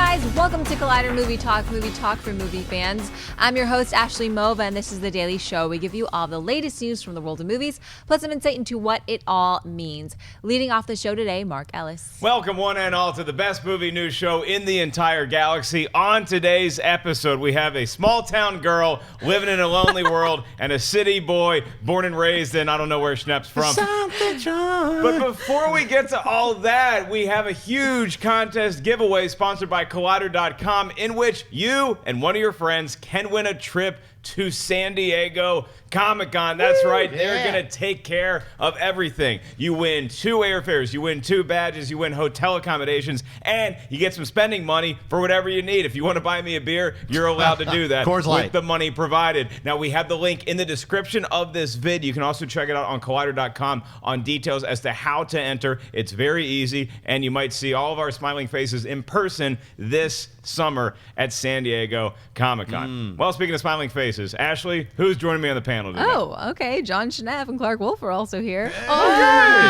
guys, welcome to Collider Movie Talk for movie fans. I'm your host, Ashley Mova, and this is The Daily Show. We give you all the latest news from the world of movies, plus some insight into what it all means. Leading off the show today, Mark Ellis. Welcome one and all to the best movie news show in the entire galaxy. On today's episode, we have a small town girl living in a lonely world and a city boy born and raised in, I don't know where Schnepp's from. But before we get to all that, we have a huge contest giveaway sponsored by Collider.com in which you and one of your friends can win a trip to San Diego Comic-Con. That's right. They're going to take care of everything. You win 2 airfares, you win 2 badges, you win hotel accommodations, and you get some spending money for whatever you need. If you want to buy me a beer, you're allowed to do that with the money provided. Now, we have the link in the description of this vid. You can also check it out on Collider.com on details as to how to enter. It's very easy, and you might see all of our smiling faces in person this summer at San Diego Comic-Con. Well, speaking of smiling faces, Ashley, who's joining me on the panel today? Oh, okay. Jon Schnepp and Clarke Wolfe are also here. Look at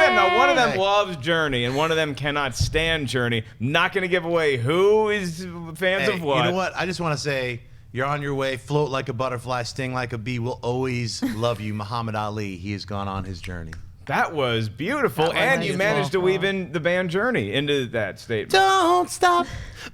them. Now, one of them loves Journey, and one of them cannot stand Journey. Not going to give away who is fans of what. You know what? I just want to say, you're on your way. Float like a butterfly, sting like a bee. We'll always love you. Muhammad Ali, he has gone on his journey. That was beautiful, and you managed to weave in the band Journey into that statement. Don't stop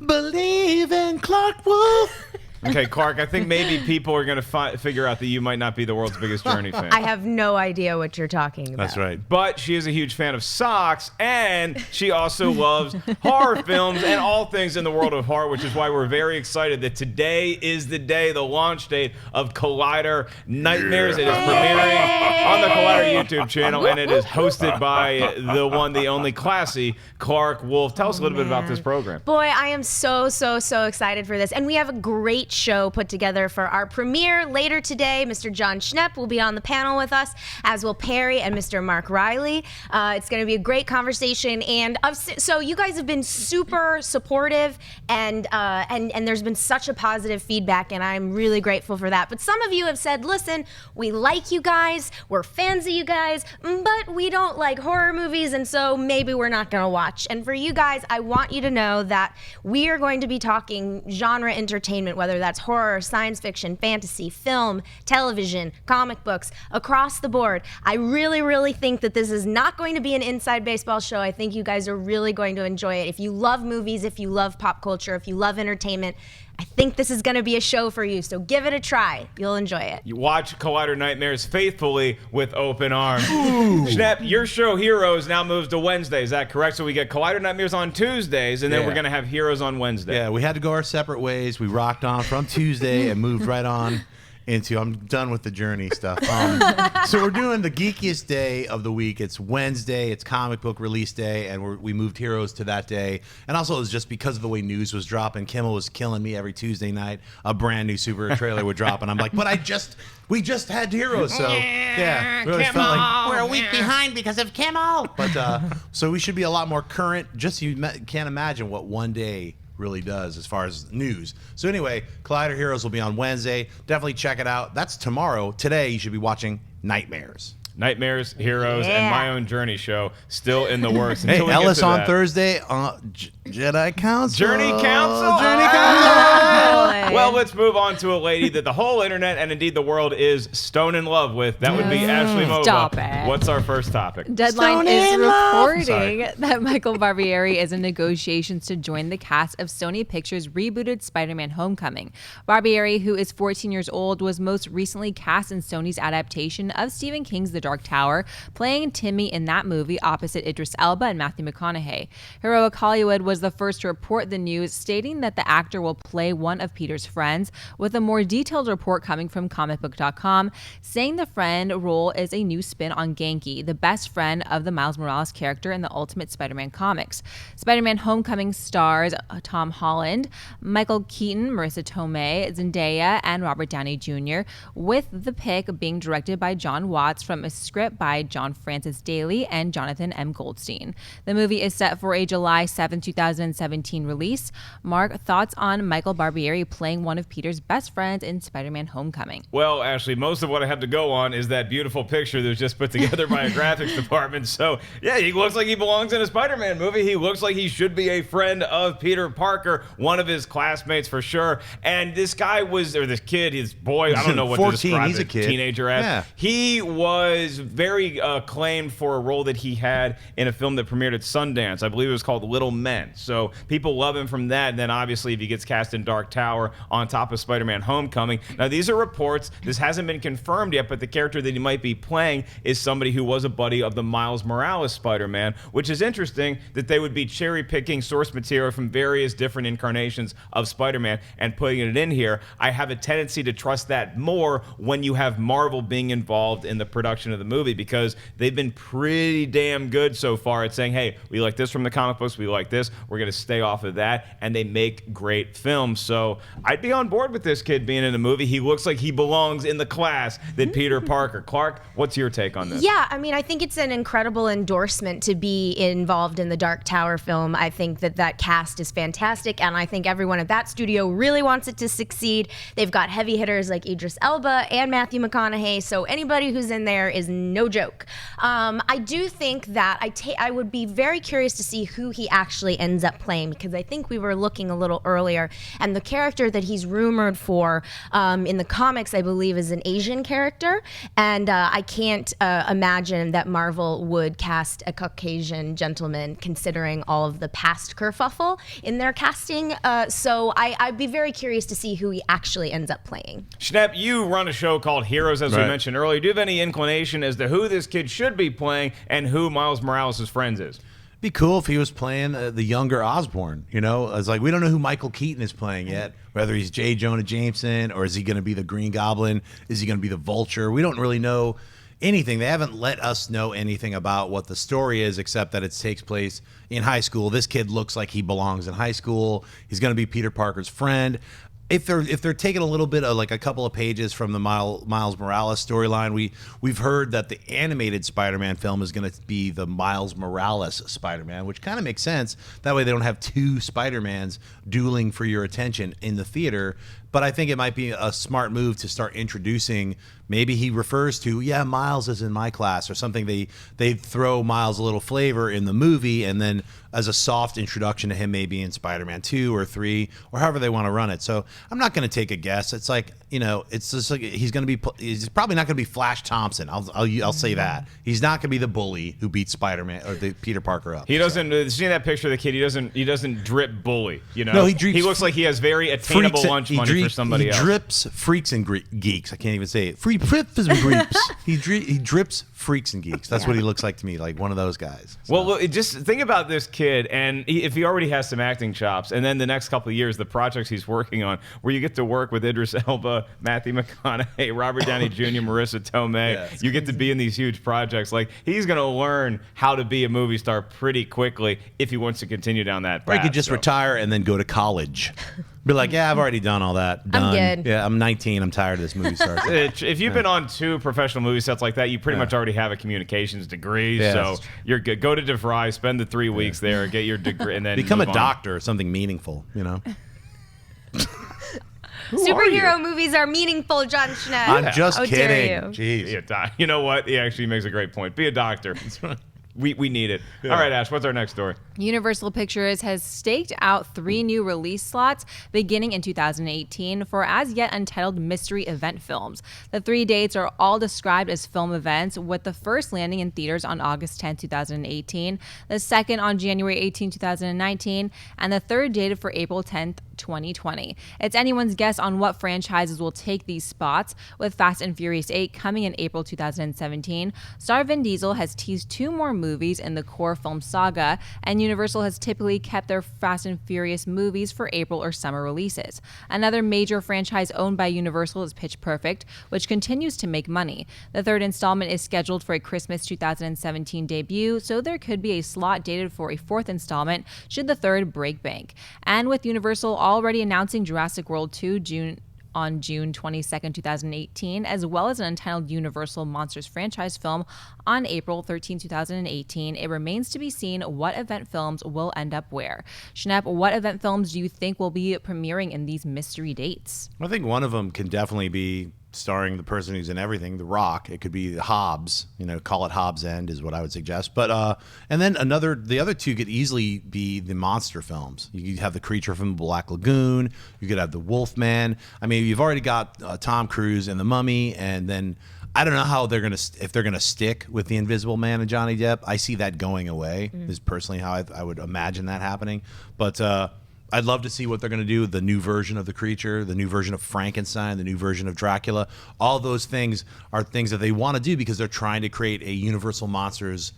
believing, Clarke Wolfe. Okay, Clarke, I think maybe people are going to figure out that you might not be the world's biggest Journey fan. I have no idea what you're talking about. That's right. But she is a huge fan of socks, and she also loves horror films and all things in the world of horror, which is why we're very excited that today is the day, the launch date of Collider Nightmares. It is premiering on the Collider YouTube channel, and it is hosted by the one, the only classy Clarke Wolfe. Tell us a little bit about this program. Boy, I am so excited for this. And we have a great show put together for our premiere later today. Mr. Jon Schnepp will be on the panel with us, as will Perry and Mr. Mark Riley. It's going to be a great conversation. And so you guys have been super supportive, and there's been such a positive feedback, and I'm really grateful for that. But some of you have said, listen, we like you guys, we're fans of you guys, but we don't like horror movies, and so maybe we're not going to watch. And for you guys, I want you to know that we are going to be talking genre entertainment, whether that's horror, science fiction, fantasy, film, television, comic books, across the board. I really think that this is not going to be an inside baseball show. I think you guys are really going to enjoy it. If you love movies, if you love pop culture, if you love entertainment, I think this is going to be a show for you, so give it a try. You'll enjoy it. You watch Collider Nightmares faithfully with open arms. Schnepp, your show Heroes now moves to Wednesday. Is that correct? So we get Collider Nightmares on Tuesdays, and then we're going to have Heroes on Wednesday. Yeah, we had to go our separate ways. We rocked on from Tuesday and moved right on into, I'm done with the Journey stuff. So we're doing the geekiest day of the week. It's Wednesday. It's comic book release day, and we moved Heroes to that day. And also, it was just because of the way news was dropping. Kimmel was killing me every Tuesday night. A brand new superhero trailer would drop, and I'm like, but we just had Heroes, so yeah, really felt like we're a week behind because of Kimmel. But so we should be a lot more current. Just you can't imagine what one day really does as far as news. So anyway, Collider Heroes will be on Wednesday. Definitely check it out. That's tomorrow. Today, you should be watching Nightmares. Nightmares, Heroes, and my own Journey show still in the works. Hey, Ellis on Thursday. Jedi Council. Journey Council. Journey Council. Well, let's move on to a lady that the whole internet and indeed the world is stone in love with. That would be Ashley Mova. Stop it. What's our first topic? Deadline is reporting that Michael Barbieri is in negotiations to join the cast of Sony Pictures' rebooted Spider-Man Homecoming. Barbieri, who is 14 years old, was most recently cast in Sony's adaptation of Stephen King's The Dark Tower, playing Timmy in that movie opposite Idris Elba and Matthew McConaughey. Heroic Hollywood was the first to report the news, stating that the actor will play one of Peter's friends, with a more detailed report coming from comicbook.com, saying the friend role is a new spin on Genki, the best friend of the Miles Morales character in the Ultimate Spider-Man comics. Spider-Man Homecoming stars Tom Holland, Michael Keaton, Marissa Tomei, Zendaya, and Robert Downey Jr., with the pick being directed by John Watts from script by John Francis Daly and Jonathan M. Goldstein. The movie is set for a July 7, 2017 release. Mark, thoughts on Michael Barbieri playing one of Peter's best friends in Spider-Man Homecoming? Well, Ashley, most of what I have to go on is that beautiful picture that was just put together by a graphics department. So, yeah, he looks like he belongs in a Spider-Man movie. He looks like he should be a friend of Peter Parker, one of his classmates for sure. And this guy was, or this kid, his boy, I don't know what 14, to describe he's a it, kid. teenager as. Yeah. He was very acclaimed for a role that he had in a film that premiered at Sundance. I believe it was called Little Men. So people love him from that. And then obviously if he gets cast in Dark Tower on top of Spider-Man Homecoming. Now these are reports. This hasn't been confirmed yet, but the character that he might be playing is somebody who was a buddy of the Miles Morales Spider-Man, which is interesting that they would be cherry-picking source material from various different incarnations of Spider-Man and putting it in here. I have a tendency to trust that more when you have Marvel being involved in the production of the movie, because they've been pretty damn good so far at saying, hey, we like this from the comic books, we like this, we're going to stay off of that, and they make great films. So I'd be on board with this kid being in a movie. He looks like he belongs in the class that Peter Parker. Clarke, what's your take on this? Yeah, I mean, I think it's an incredible endorsement to be involved in the Dark Tower film. I think that cast is fantastic, and I think everyone at that studio really wants it to succeed. They've got heavy hitters like Idris Elba and Matthew McConaughey, so anybody who's in there is no joke. I do think that I would be very curious to see who he actually ends up playing, because I think we were looking a little earlier, and the character that he's rumored for in the comics, I believe, is an Asian character, and I can't imagine that Marvel would cast a Caucasian gentleman, considering all of the past kerfuffle in their casting. So I'd be very curious to see who he actually ends up playing. Schnepp, you run a show called Heroes, as we Right. mentioned earlier. Do you have any inclination as to who this kid should be playing and who Miles Morales' friends is? Be cool if he was playing the younger Osborn. You know, it's like we don't know who Michael Keaton is playing yet. Whether he's J. Jonah Jameson or is he going to be the Green Goblin? Is he going to be the Vulture? We don't really know anything. They haven't let us know anything about what the story is, except that it takes place in high school. This kid looks like he belongs in high school. He's going to be Peter Parker's friend. If they're taking a little bit of like a couple of pages from the Miles Morales storyline, we've heard that the animated Spider-Man film is going to be the Miles Morales Spider-Man, which kind of makes sense. That way they don't have two Spider-Mans dueling for your attention in the theater. But I think it might be a smart move to start introducing. Maybe he refers to, yeah, Miles is in my class or something. They throw Miles a little flavor in the movie, and then as a soft introduction to him, maybe in Spider-Man 2 or 3 or however they want to run it. So I'm not going to take a guess. It's like, you know, it's just like he's probably not going to be Flash Thompson. I'll say that. He's not going to be the bully who beats Spider-Man or the Peter Parker up. He doesn't. Seeing that picture of the kid, he doesn't drip bully. You know, No, he looks like he has very attainable lunch money for somebody else. He drips freaks and geeks. I can't even say it. Free drips and greeps. He drips freaks and geeks. That's what he looks like to me, like one of those guys. So. Well, look, just think about this kid, and if he already has some acting chops, and then the next couple of years, the projects he's working on, where you get to work with Idris Elba, Matthew McConaughey, Robert Downey Jr., Marissa Tomei, you get to be in these huge projects. Like, he's going to learn how to be a movie star pretty quickly if he wants to continue down that path. Or he could just retire and then go to college. Be like, yeah, I've already done all that. Done. I'm good. Yeah, I'm 19. I'm tired of this movie star. If you've been on 2 professional movie sets like that, you pretty much already have a communications degree. Yeah, so you're good. Go to DeVry, spend the 3 weeks there, get your degree, and then Become a move on. doctor or something meaningful, you know? Superhero movies are meaningful, Jon Schnepp. I'm just How dare kidding. you. Jeez. You know what? He actually makes a great point. Be a doctor. We need it. All right, Ash, what's our next story? Universal Pictures has staked out 3 new release slots beginning in 2018 for as yet untitled mystery event films. The 3 dates are all described as film events, with the first landing in theaters on August 10, 2018, the second on January 18, 2019, and the third dated for April 10th, 2020. It's anyone's guess on what franchises will take these spots, with Fast and Furious 8 coming in April 2017. Star Vin Diesel has teased 2 more movies in the core film saga, and Universal has typically kept their Fast and Furious movies for April or summer releases. Another major franchise owned by Universal is Pitch Perfect, which continues to make money. The third installment is scheduled for a Christmas 2017 debut, so there could be a slot dated for a 4th installment should the third break bank. And with Universal already announcing Jurassic World 2 June on June 22nd, 2018, as well as an Untitled Universal Monsters franchise film on April 13, 2018. It remains to be seen what event films will end up where. Schnepp, what event films do you think will be premiering in these mystery dates? I think one of them can definitely be starring the person who's in everything, The Rock. It could be Hobbs, call it Hobbs End is what I would suggest. But and then the other two could easily be the monster films. You could have the creature from the Black Lagoon. You could have the Wolfman. I mean, you've already got Tom Cruise and the Mummy, and then I don't know how if they're gonna stick with the Invisible Man and Johnny Depp. I see that going away. Is personally how I would imagine that happening. But I'd love to see what they're going to do, the new version of the creature, the new version of Frankenstein, the new version of Dracula. All those things are things that they want to do because they're trying to create a Universal Monsters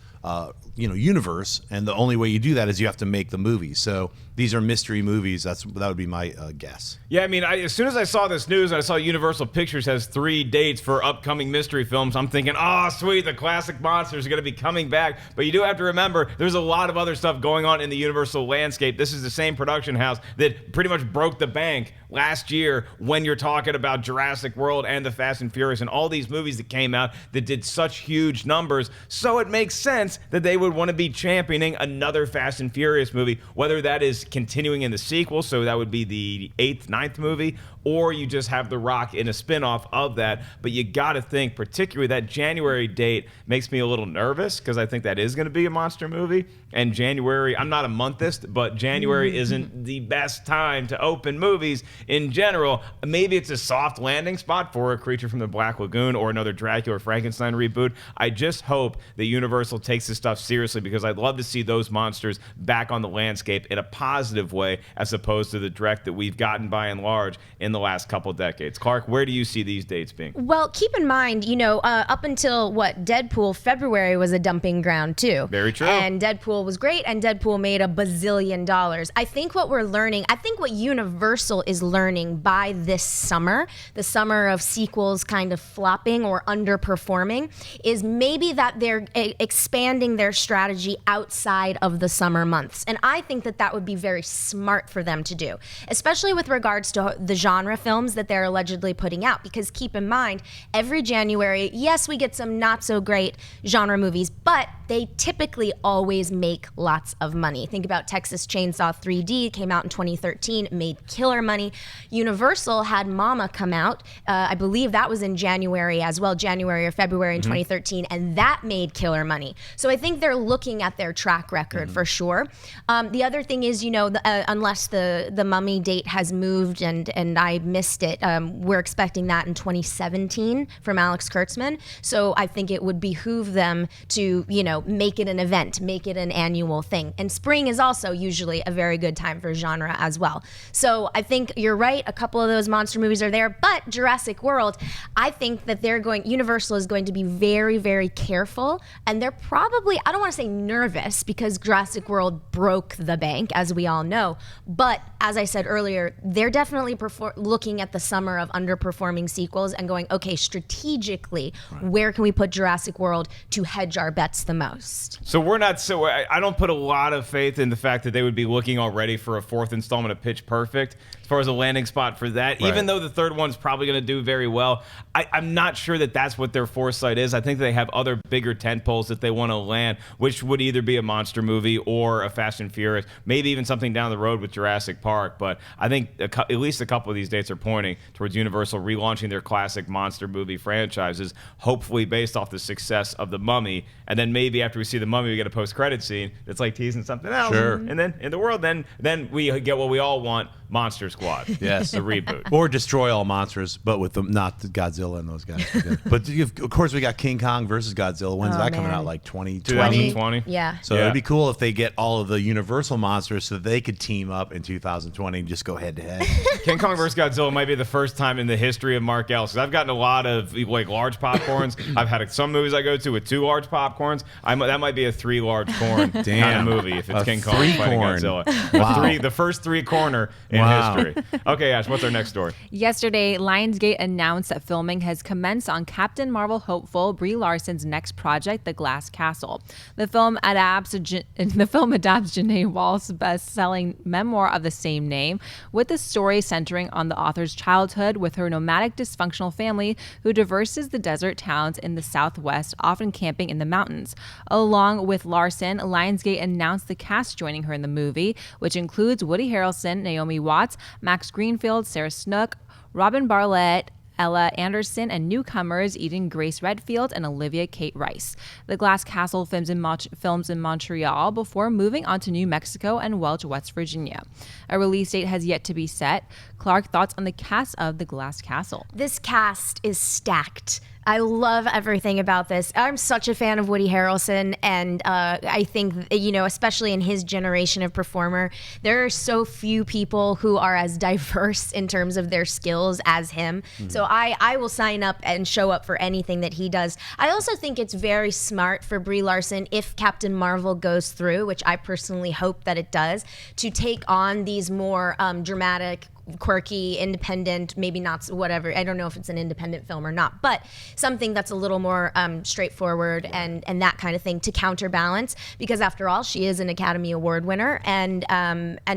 universe, and the only way you do that is you have to make the movies. So these are mystery movies. That would be my guess. Yeah, I mean, as soon as I saw this news and I saw Universal Pictures has 3 dates for upcoming mystery films, I'm thinking, oh, sweet, the classic monsters are going to be coming back. But you do have to remember, there's a lot of other stuff going on in the Universal landscape. This is the same production house that pretty much broke the bank last year when you're talking about Jurassic World and the Fast and Furious and all these movies that came out that did such huge numbers. So it makes sense that they would want to be championing another Fast and Furious movie, whether that is continuing in the sequel, so that would be the 8th, 9th movie, or you just have The Rock in a spinoff of that. But you got to think, particularly that January date makes me a little nervous because I think that is going to be a monster movie. And January, I'm not a monthist, but January isn't the best time to open movies in general. Maybe it's a soft landing spot for a Creature from the Black Lagoon or another Dracula or Frankenstein reboot. I just hope that Universal takes this stuff seriously because I'd love to see those monsters back on the landscape in a positive way as opposed to the direct that we've gotten by and large in the last couple decades. Clarke, where do you see these dates being? Well, keep in mind, up until Deadpool, February was a dumping ground too. Very true. And Deadpool was great, and Deadpool made $1 bazillion. I think what we're learning, I think what Universal is learning by this summer, the summer of sequels kind of flopping or underperforming, is maybe that they're expanding their strategy outside of the summer months. And I think that would be very smart for them to do, especially with regards to the genre films that they're allegedly putting out. Because keep in mind, every January, yes, we get some not so great genre movies, but they typically always make lots of money. Think about Texas Chainsaw 3D, came out in 2013, made killer money. Universal had Mama come out, I believe that was in January as well, January or February in 2013, and that made killer money. So I think they're looking at their track record for sure. The other thing is, unless the Mummy date has moved and I missed it, we're expecting that in 2017 from Alex Kurtzman. So I think it would behoove them to, make it an event, make it an annual thing. And spring is also usually a very good time for genre as well. So I think you're right. A couple of those monster movies are there, but Jurassic World, I think that Universal is going to be very, very careful. And they're probably, I don't want to say nervous because Jurassic World broke the bank, as we all know. But as I said earlier, they're definitely looking at the summer of underperforming sequels and going, okay, strategically, where can we put Jurassic World to hedge our bets the most? So I don't put a lot of faith in the fact that they would be looking already for a 4th installment of Pitch Perfect as far as a landing spot for that. Right. Even though the 3rd one's probably going to do very well, I'm not sure that that's what their foresight is. I think they have other bigger tentpoles that they want to land, which would either be a monster movie or a Fast and Furious, maybe even something down the road with Jurassic Park. But I think at least a couple of these dates are pointing towards Universal relaunching their classic monster movie franchises, hopefully based off the success of The Mummy. And then maybe after we see The Mummy, we get a post-credit scene that's like teasing something else. Sure. And then in the world, then we get what we all want, Monster Squad. Yes. The reboot. Or Destroy All Monsters, but with not Godzilla and those guys. But of course, we got King Kong versus Godzilla. When's that coming out? Like 2020? Yeah. So it'd be cool if they get all of the Universal monsters so that they could team up in 2020 and just go head to head. King Kong vs. Godzilla might be the first time in the history of Mark Ellis. I've gotten a lot of large popcorns. I've had some movies I go to with 2 large popcorns. That might be a 3 large corn kind of movie if it's King Kong fighting Godzilla. Wow. The first 3 corner in history. Okay, Ash, what's our next story? Yesterday, Lionsgate announced that filming has commenced on Captain Marvel hopeful Brie Larson's next project, The Glass Castle. The film adapts Janae Walsh's best-selling memoir of the same name, with the story centering on the author's childhood with her nomadic, dysfunctional family who traverses the desert towns in the Southwest, often camping in the mountains. Along with Larson, Lionsgate announced the cast joining her in the movie, which includes Woody Harrelson, Naomi Watts, Max Greenfield, Sarah Snook, Robin Bartlett, Ella Anderson, and newcomers Eden Grace Redfield and Olivia Kate Rice. The Glass Castle films in Montreal before moving on to New Mexico and Welch, West Virginia. A release date has yet to be set. Clarke, thoughts on the cast of The Glass Castle? This cast is stacked. I love everything about this. I'm such a fan of Woody Harrelson, and I think, especially in his generation of performer, there are so few people who are as diverse in terms of their skills as him. So I will sign up and show up for anything that he does. I also think it's very smart for Brie Larson, if Captain Marvel goes through, which I personally hope that it does, to take on these more dramatic, quirky, independent, maybe not, whatever. I don't know if it's an independent film or not, but something that's a little more straightforward and that kind of thing to counterbalance, because after all, she is an Academy Award winner. And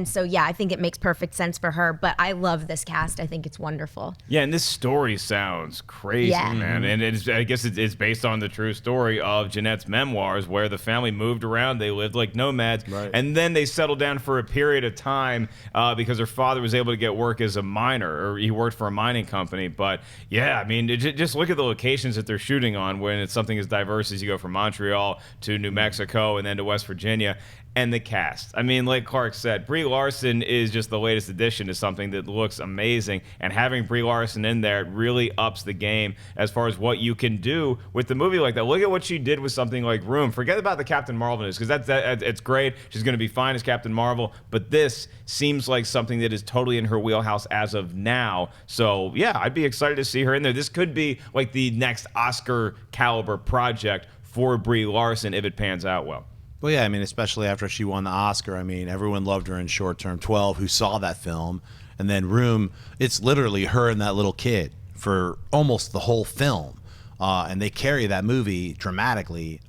so, yeah, I think it makes perfect sense for her, but I love this cast. I think it's wonderful. Yeah, and this story sounds crazy, man. And I guess it's based on the true story of Jeanette's memoirs, where the family moved around, they lived like nomads, and then they settled down for a period of time because her father was able to get work as a miner, or he worked for a mining company. But yeah, I mean, just look at the locations that they're shooting on when it's something as diverse as you go from Montreal to New Mexico and then to West Virginia. And the cast. I mean, like Clarke said, Brie Larson is just the latest addition to something that looks amazing. And having Brie Larson in there really ups the game as far as what you can do with the movie like that. Look at what she did with something like Room. Forget about the Captain Marvel news, because it's great. She's going to be fine as Captain Marvel. But this seems like something that is totally in her wheelhouse as of now. So, yeah, I'd be excited to see her in there. This could be like the next Oscar caliber project for Brie Larson if it pans out well. Well, yeah, I mean, especially after she won the Oscar. I mean, everyone loved her in Short Term 12 who saw that film. And then Room, it's literally her and that little kid for almost the whole film. And they carry that movie dramatically.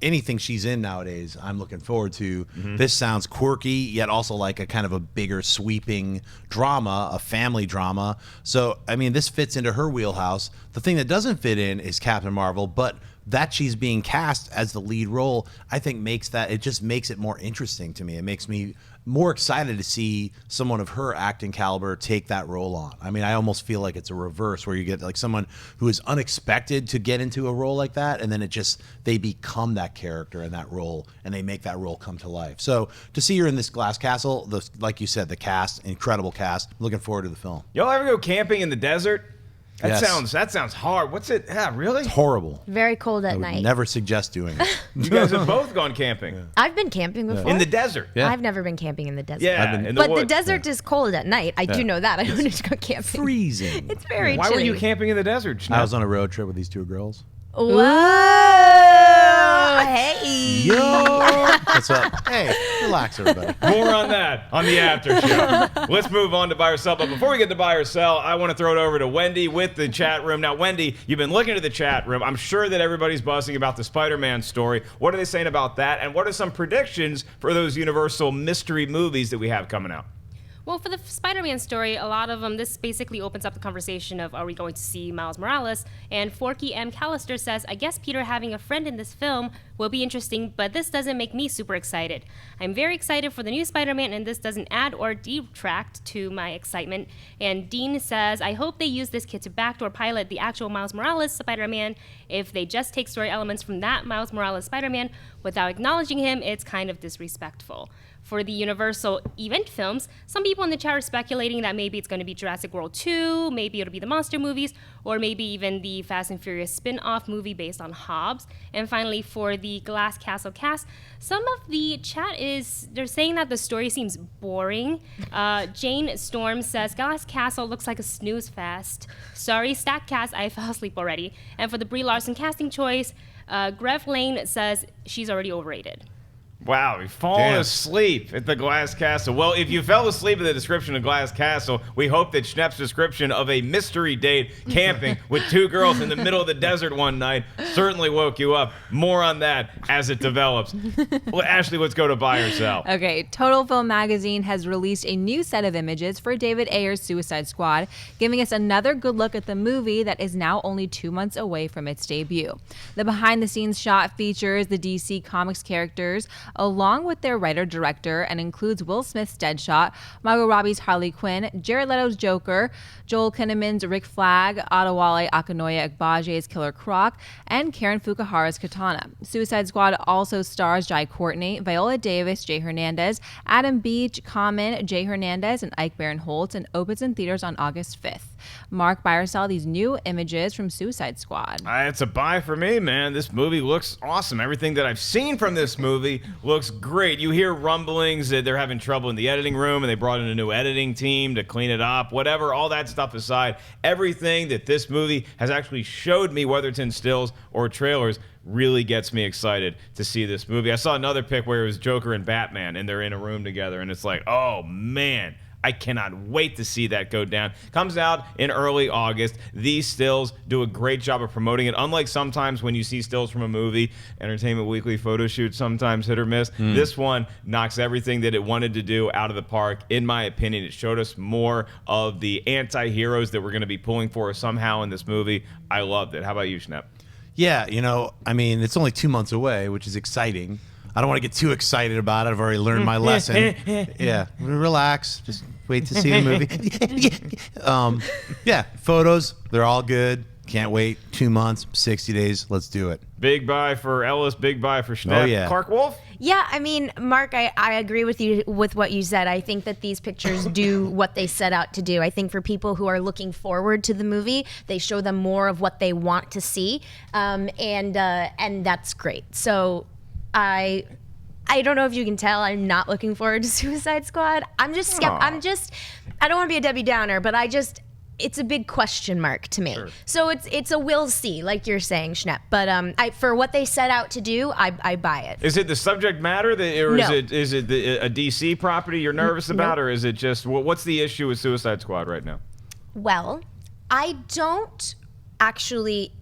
Anything she's in nowadays, I'm looking forward to. This sounds quirky, yet also like a kind of a bigger, sweeping drama, a family drama. So, I mean, this fits into her wheelhouse. The thing that doesn't fit in is Captain Marvel, but that she's being cast as the lead role, I think it just makes it more interesting to me. It makes me more excited to see someone of her acting caliber take that role on. I mean, I almost feel like it's a reverse, where you get like someone who is unexpected to get into a role like that, and then they become that character in that role, and they make that role come to life. So to see her in this Glass Castle, like you said, the cast, incredible cast. Looking forward to the film. Y'all ever go camping in the desert? That Yes. sounds hard. What's it? Yeah, really? It's horrible. Very cold at I would night. never suggest doing it. You guys have both gone camping I've been camping before. in the desert. Yeah. I've never been camping in the desert. Yeah, I've been- in the But the woods. desert is cold at night. I do know that. I don't need to go camping. Freezing. It's very Why chilly. were you camping in the desert? Schnepp? I was on a road trip with these two girls. Whoa! Hey! Yo! What's up? Hey, relax, everybody. More on that on the after show. Let's move on to buy or sell. But before we get to buy or sell, I want to throw it over to Wendy with the chat room. Now, Wendy, you've been looking at the chat room. I'm sure that everybody's buzzing about the Spider-Man story. What are they saying about that? And what are some predictions for those Universal mystery movies that we have coming out? Well, for the Spider-Man story, a lot of them, this basically opens up the conversation of, are we going to see Miles Morales? And Forky M. Callister says, I guess Peter having a friend in this film will be interesting, but this doesn't make me super excited. I'm very excited for the new Spider-Man, and this doesn't add or detract to my excitement. And Dean says, I hope they use this kit to backdoor pilot the actual Miles Morales Spider-Man. If they just take story elements from that Miles Morales Spider-Man without acknowledging him, it's kind of disrespectful. For the Universal event films, some people in the chat are speculating that maybe it's going to be Jurassic World 2, maybe it'll be the monster movies, or maybe even the Fast and Furious spin-off movie based on Hobbs. And finally, for the Glass Castle cast, some of the chat they're saying that the story seems boring. Jane Storm says, Glass Castle looks like a snooze fest. Sorry, Statcast, I fell asleep already. And for the Brie Larson casting choice, Grev Lane says she's already overrated. Wow, we've fallen Damn. asleep at the Glass Castle. Well, if you fell asleep at the description of Glass Castle, we hope that Schnepp's description of a mystery date camping with two girls in the middle of the desert one night certainly woke you up. More on that as it develops. Well, Ashley, let's go to buy or sell. Okay, Total Film Magazine has released a new set of images for David Ayer's Suicide Squad, giving us another good look at the movie that is now only 2 months away from its debut. The behind-the-scenes shot features the DC Comics characters, along with their writer-director, and includes Will Smith's Deadshot, Margot Robbie's Harley Quinn, Jared Leto's Joker, Joel Kinnaman's Rick Flag, Adewale Akinoye Agbaje's Killer Croc, and Karen Fukuhara's Katana. Suicide Squad also stars Jai Courtney, Viola Davis, Jay Hernandez, Adam Beach, Common, Jay Hernandez, and Ike Barinholtz, and opens in theaters on August 5th. Mark, buy or sell these new images from Suicide Squad? It's a buy for me, man. This movie looks awesome. Everything that I've seen from this movie looks great. You hear rumblings that they're having trouble in the editing room and they brought in a new editing team to clean it up, whatever, all that stuff aside. Everything that this movie has actually showed me, whether it's in stills or trailers, really gets me excited to see this movie. I saw another pic where it was Joker and Batman and they're in a room together and it's like, oh man, I cannot wait to see that go down. Comes out in early August. These stills do a great job of promoting it. Unlike sometimes when you see stills from a movie, Entertainment Weekly photo shoots sometimes hit or miss. This one knocks everything that it wanted to do out of the park. In my opinion, it showed us more of the anti-heroes that we're going to be pulling for somehow in this movie. I loved it. How about you, Schnepp? Yeah, I mean, it's only 2 months away, which is exciting. I don't want to get too excited about it. I've already learned my lesson. Yeah, relax. Just wait to see the movie. Yeah, photos, they're all good. Can't wait. 2 months, 60 days. Let's do it. Big buy for Ellis, big buy for Schnepp. Oh, yeah. Clarke Wolfe? Yeah, I mean, Mark, I agree with you with what you said. I think that these pictures do what they set out to do. I think for people who are looking forward to the movie, they show them more of what they want to see, and that's great. So I don't know if you can tell, I'm not looking forward to Suicide Squad. I don't want to be a Debbie Downer, but it's a big question mark to me. Sure. So it's a we'll see, like you're saying, Schnepp. But for what they set out to do, I buy it. Is it the subject matter, or No. is it a DC property you're nervous about, or is it just what's the issue with Suicide Squad right now? Well, I don't actually.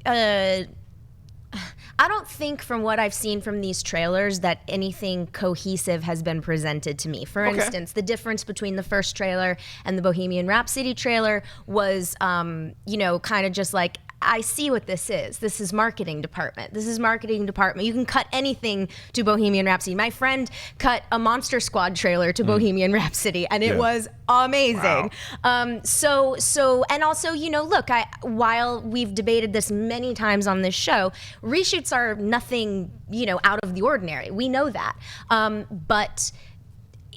I don't think from what I've seen from these trailers that anything cohesive has been presented to me. For instance, the difference between the first trailer and the Bohemian Rhapsody trailer was, kind of just like, I see what this is. This is marketing department. You can cut anything to Bohemian Rhapsody. My friend cut a Monster Squad trailer to Bohemian Rhapsody, and it was amazing. Wow. And also, look, while we've debated this many times on this show, reshoots are nothing, out of the ordinary. We know that. But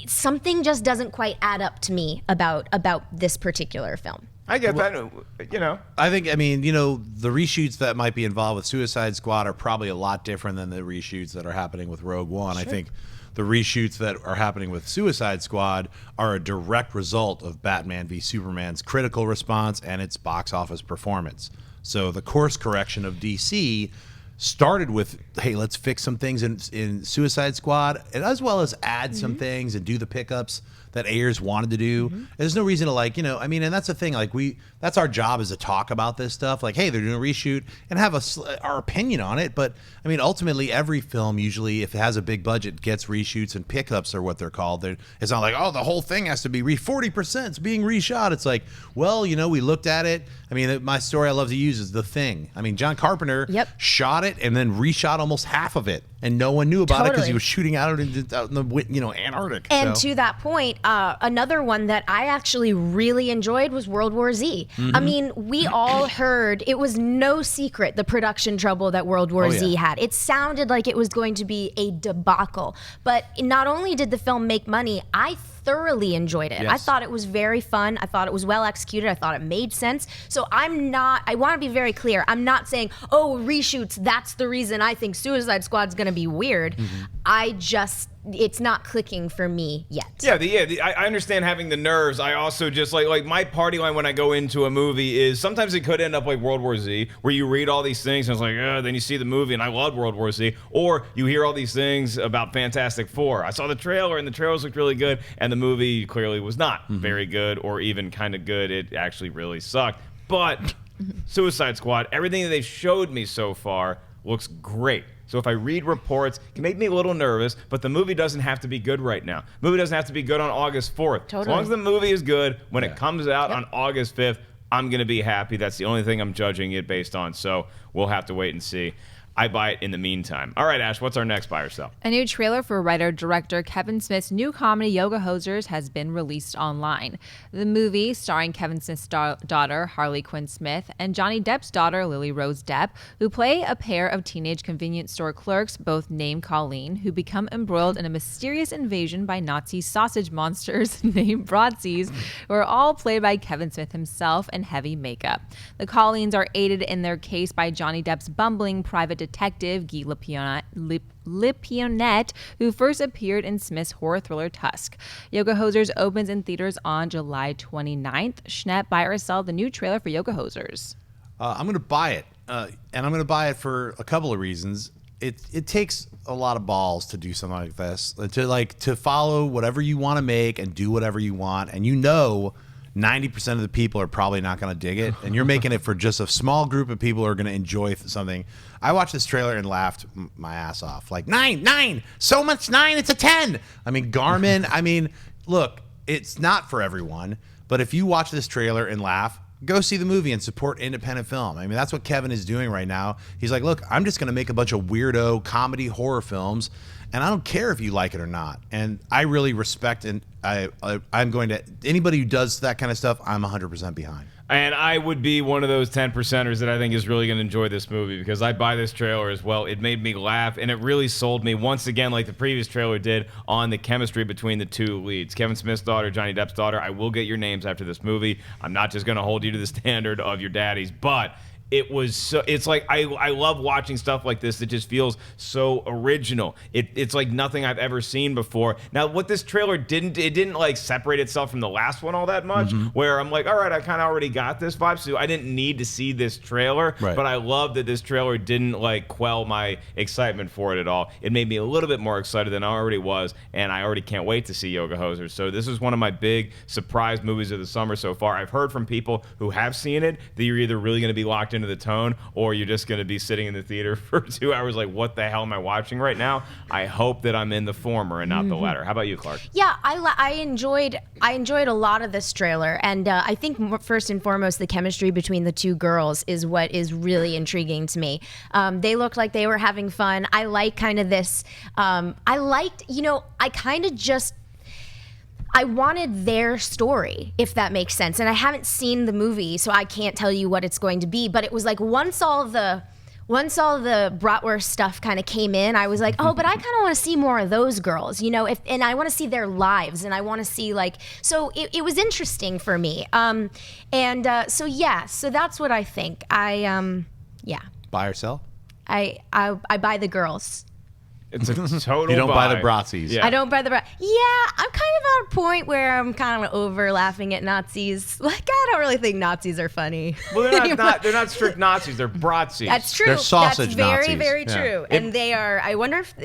something just doesn't quite add up to me about this particular film. I get that, I think, the reshoots that might be involved with Suicide Squad are probably a lot different than the reshoots that are happening with Rogue One. Sure. I think the reshoots that are happening with Suicide Squad are a direct result of Batman v Superman's critical response and its box office performance. So the course correction of DC started with, hey, let's fix some things in Suicide Squad, and as well as add some things and do the pickups that Ayers wanted to do. There's no reason to and that's the thing, that's our job, is to talk about this stuff. Like, hey, they're doing a reshoot and have our opinion on it. But ultimately every film, usually if it has a big budget, gets reshoots and pickups, are what they're called. It's not like, oh, the whole thing has to be 40% is being reshot. It's like, well, we looked at it. My story I love to use is The Thing. John Carpenter shot it and then reshot almost half of it, and no one knew about it because he was shooting out in the Antarctic. And to that point, another one that I actually really enjoyed was World War Z. We all heard, it was no secret, the production trouble that World War Z had. It sounded like it was going to be a debacle. But not only did the film make money, I thoroughly enjoyed it. Yes. I thought it was very fun. I thought it was well executed. I thought it made sense. So I want to be very clear. I'm not saying, oh, reshoots, that's the reason I think Suicide Squad's going to be weird. It's not clicking for me yet. I understand having the nerves. I also just like my party line when I go into a movie is sometimes it could end up like World War Z, where you read all these things and it's like, then you see the movie, and I loved World War Z, or you hear all these things about Fantastic Four. I saw the trailer and the trailers looked really good, and the movie clearly was not very good or even kind of good. It actually really sucked. But Suicide Squad, everything that they've showed me so far looks great. So if I read reports, it can make me a little nervous, but the movie doesn't have to be good right now. The movie doesn't have to be good on August 4th. Totally. As long as the movie is good, when it comes out on August 5th, I'm going to be happy. That's the only thing I'm judging it based on. So we'll have to wait and see. I buy it in the meantime. All right, Ash, what's our next buy or sell? A new trailer for writer-director Kevin Smith's new comedy Yoga Hosers has been released online. The movie, starring Kevin Smith's daughter, Harley Quinn Smith, and Johnny Depp's daughter, Lily Rose Depp, who play a pair of teenage convenience store clerks, both named Colleen, who become embroiled in a mysterious invasion by Nazi sausage monsters named Bratzies, who are all played by Kevin Smith himself in heavy makeup. The Colleens are aided in their case by Johnny Depp's bumbling private detective Guy Lipionette, who first appeared in Smith's horror thriller Tusk. Yoga Hosers opens in theaters on July 29th. Schnepp, buy or sell the new trailer for Yoga Hosers? I'm going to buy it, and I'm going to buy it for a couple of reasons. It takes a lot of balls to do something like this, to follow whatever you want to make and do whatever you want, and 90% of the people are probably not going to dig it, and you're making it for just a small group of people who are going to enjoy something. I watched this trailer and laughed my ass off. Like, 9, so much 9, it's a 10. I mean, Garmin, look, it's not for everyone, but if you watch this trailer and laugh, go see the movie and support independent film. I mean, that's what Kevin is doing right now. He's like, look, I'm just going to make a bunch of weirdo comedy horror films, and I don't care if you like it or not. And I really respect, and I'm going to, anybody who does that kind of stuff, I'm 100% behind. And I would be one of those 10%ers that I think is really going to enjoy this movie, because I buy this trailer as well. It made me laugh, and it really sold me once again, like the previous trailer did, on the chemistry between the two leads. Kevin Smith's daughter, Johnny Depp's daughter. I will get your names after this movie. I'm not just going to hold you to the standard of your daddies, but it was so, it's like I love watching stuff like this that just feels so original. It's like nothing I've ever seen before. Now, what this trailer didn't like separate itself from the last one all that much, where I'm like, all right, I kind of already got this vibe, so I didn't need to see this trailer. Right. But I love that this trailer didn't like quell my excitement for it at all. It made me a little bit more excited than I already was, and I already can't wait to see Yoga Hosers. So this is one of my big surprise movies of the summer so far. I've heard from people who have seen it that you're either really going to be locked into the tone, or you're just going to be sitting in the theater for 2 hours like, what the hell am I watching right now? I hope that I'm in the former and not the latter. How about you, Clarke? Yeah, I enjoyed a lot of this trailer, and I think first and foremost the chemistry between the two girls is what is really intriguing to me. They looked like they were having fun. I like kind of this. I wanted their story, if that makes sense. And I haven't seen the movie, so I can't tell you what it's going to be. But it was like once all the bratwurst stuff kind of came in, I was like, oh, but I kind of want to see more of those girls, and I want to see their lives, and I want to see so it was interesting for me. So that's what I think. Buy or sell? I buy the girls. It's a total You don't buy the buy. Bratzies. Yeah. I don't buy the I'm kind of at a point where I'm kind of over laughing at Nazis. Like, I don't really think Nazis are funny. Well, they're not strict Nazis. They're Bratzies. That's true. They're sausage That's very, Nazis. very Yeah. true. And they are, I wonder if,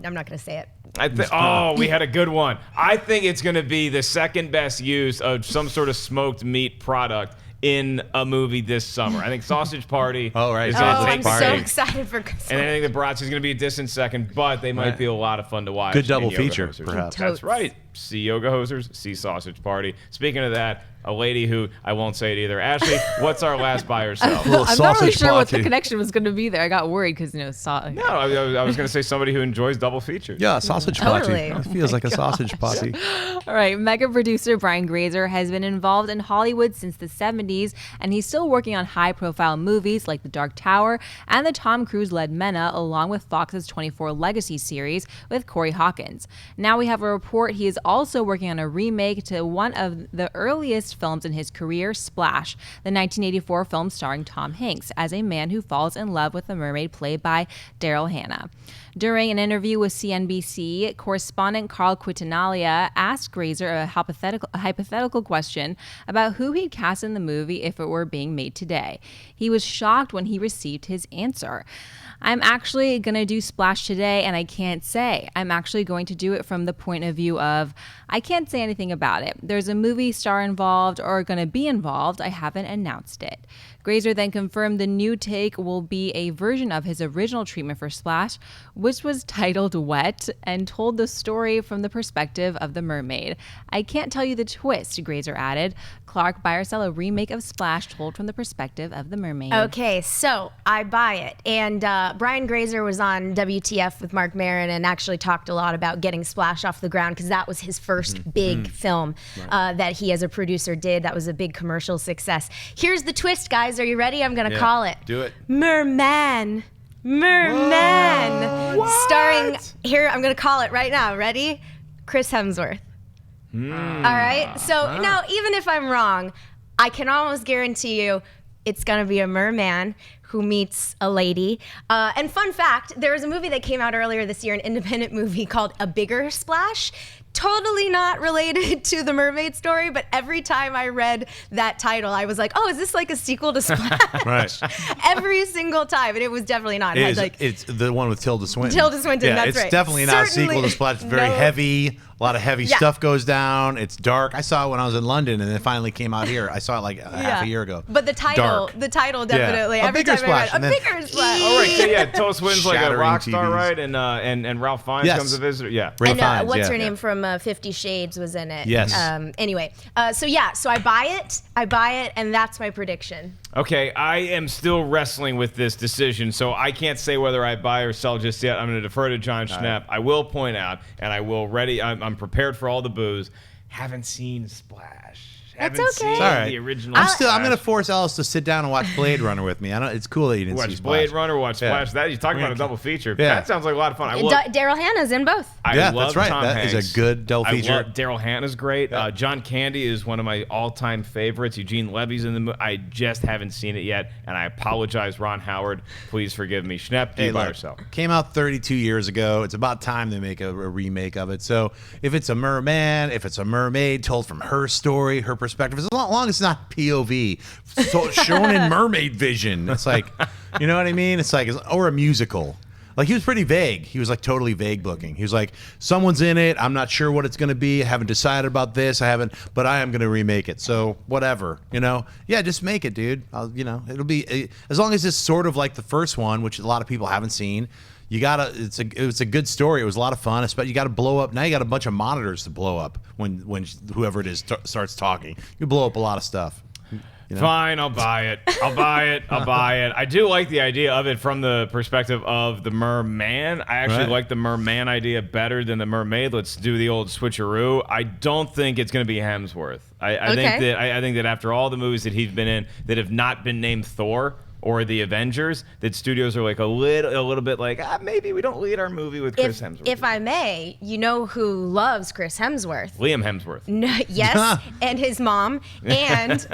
I'm not going to say it. We had a good one. I think it's going to be the second best use of some sort of smoked meat product in a movie this summer. I think Sausage Party. Oh, right. Is Sausage gonna I'm take Party. so the excited for And I think the Bratz is going to be a distant second, but they might Right. be a lot of fun to watch. Good double in Yoga feature, Hosers. perhaps. That's right. See Yoga Hosers, see Sausage Party. Speaking of that, a lady who, I won't say it either. Ashley, what's our last buy or sell? Little I'm not really sausage sure what the party. connection was going to be there. I got worried because, No, I was going to say somebody who enjoys double features. Yeah, sausage Totally. party. It feels like a sausage party. All right, mega producer Brian Grazer has been involved in Hollywood since the 70s, and he's still working on high-profile movies like The Dark Tower and the Tom Cruise-led Mena, along with Fox's 24 Legacy series with Corey Hawkins. Now we have a report he is also working on a remake to one of the earliest films in his career, Splash, the 1984 film starring Tom Hanks as a man who falls in love with a mermaid played by Daryl Hannah. During an interview with CNBC, correspondent Carl Quintanilla asked Glazer a hypothetical question about who he'd cast in the movie if it were being made today. He was shocked when he received his answer. I'm actually going to do Splash today, and I can't say. I'm actually going to do it from the point of view of, I can't say anything about it. There's a movie star involved or going to be involved. I haven't announced it. Glazer then confirmed the new take will be a version of his original treatment for Splash, which was titled Wet, and told the story from the perspective of the mermaid. I can't tell you the twist, Glazer added. Clarke, buy or sell a remake of Splash told from the perspective of the mermaid. Okay, so I buy it. And Brian Glazer was on WTF with Mark Maron and actually talked a lot about getting Splash off the ground because that was his first big film that he as a producer did. That was a big commercial success. Here's the twist, guys. Are you ready? I'm going to call it. Do it. Merman. Starring, here, I'm going to call it right now. Ready? Chris Hemsworth. All right. So now, even if I'm wrong, I can almost guarantee you it's going to be a merman who meets a lady. And fun fact, there was a movie that came out earlier this year, an independent movie called A Bigger Splash. Totally not related to the mermaid story, but every time I read that title, I was like, oh, is this like a sequel to Splash? Right. Every single time, and it was definitely not. It's the one with Tilda Swinton. Tilda Swinton, that's right. It's definitely not a sequel to Splash. It's very heavy. A lot of heavy stuff goes down. It's dark. I saw it when I was in London, and it finally came out here. I saw it like half a year ago. But the title definitely. Every time Splash. I read, a bigger splash. Oh, right. So, yeah, Tilda Swinton's like a Shattering rock star, TVs. right? And Ralph Fiennes comes to visit her. Yeah. Ralph Fiennes, what's her name from 50 Shades was in it. Yes. Anyway, so I buy it, and that's my prediction. Okay, I am still wrestling with this decision, so I can't say whether I buy or sell just yet. I'm going to defer to Jon Schnepp. I will point out, and I'm prepared for all the boos. Haven't seen Splash. That's Haven't okay. seen All right. the original. I'm going to force Ellis to sit down and watch Blade Runner with me. It's cool that you didn't see watch Splash. Blade Runner, watch Splash. That you're talking about a double feature. Yeah. That sounds like a lot of fun. Daryl Hannah's in both. I Yeah, love that's right. Tom That is Hanks. a good double feature. I love Daryl Hannah's great. John Candy is one of my all-time favorites. Eugene Levy's in the movie. I just haven't seen it yet, and I apologize, Ron Howard. Please forgive me. Schnepp, do you buy or sell? Came out 32 years ago. It's about time they make a remake of it. So if it's a merman, if it's a mermaid told from her story, her perspective, as long as it's not POV, so shown in mermaid vision. It's like, you know what I mean? It's like, or a musical. Like, he was pretty vague. He was like totally vague looking. He was like, someone's in it. I'm not sure what it's going to be. I haven't decided about this. But I am going to remake it. So whatever, Yeah, just make it, dude. It'll be, as long as it's sort of like the first one, which a lot of people haven't seen. It's a good story. It was a lot of fun. Especially, you got to blow up. Now you got a bunch of monitors to blow up when whoever it is starts talking. You blow up a lot of stuff. Fine, I'll buy it. I'll buy it. I do like the idea of it from the perspective of the merman. I actually like the merman idea better than the mermaid. Let's do the old switcheroo. I don't think it's going to be Hemsworth. I think that after all the movies that he's been in that have not been named Thor or the Avengers, that studios are like a little bit like, maybe we don't lead our movie with Chris Hemsworth. If I may, you know who loves Chris Hemsworth? Liam Hemsworth. Yes, and his mom, and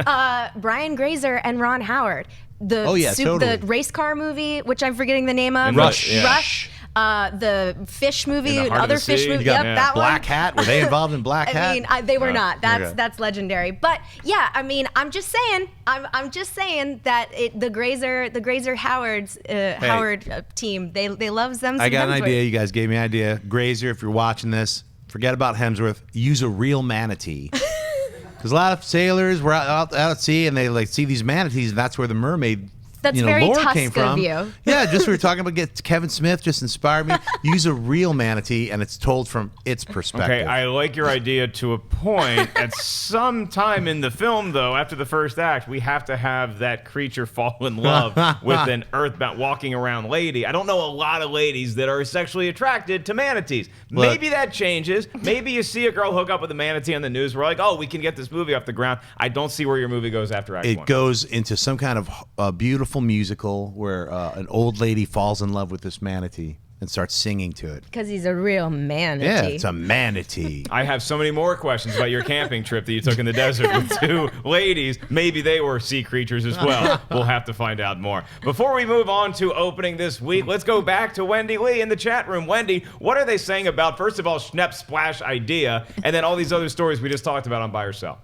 Brian Glazer and Ron Howard. Totally. The race car movie, which I'm forgetting the name of. Rush. The fish movie, In the Heart of other the fish Sea. movie. You got That Black one. Hat. Were they involved in Black Hat? I mean, they were not. okay. That's legendary. But yeah, I mean, I'm just saying. I'm just saying that the Glazer Howard team, they love them. I got an Hemsworth. idea. You guys gave me an idea. Glazer, if you're watching this, forget about Hemsworth. Use a real manatee. Because a lot of sailors were out at sea and they see these manatees, and that's where the mermaid That's very lore Tusk came from. of you. Yeah, just we were talking about Kevin Smith just inspired me. Use a real manatee, and it's told from its perspective. Okay, I like your idea to a point. At some time in the film, though, after the first act, we have to have that creature fall in love with an earthbound walking around lady. I don't know a lot of ladies that are sexually attracted to manatees. Look. Maybe that changes. Maybe you see a girl hook up with a manatee on the news. We're like, oh, we can get this movie off the ground. I don't see where your movie goes after Act 1. It goes into some kind of beautiful musical where an old lady falls in love with this manatee. and starts singing to it. Because he's a real manatee. Yeah, it's a manatee. I have so many more questions about your camping trip that you took in the desert with two ladies. Maybe they were sea creatures as well. We'll have to find out more. Before we move on to opening this week, let's go back to Wendy Lee in the chat room. Wendy, what are they saying about, first of all, Schnepp's splash idea, and then all these other stories we just talked about on Buy or Sell?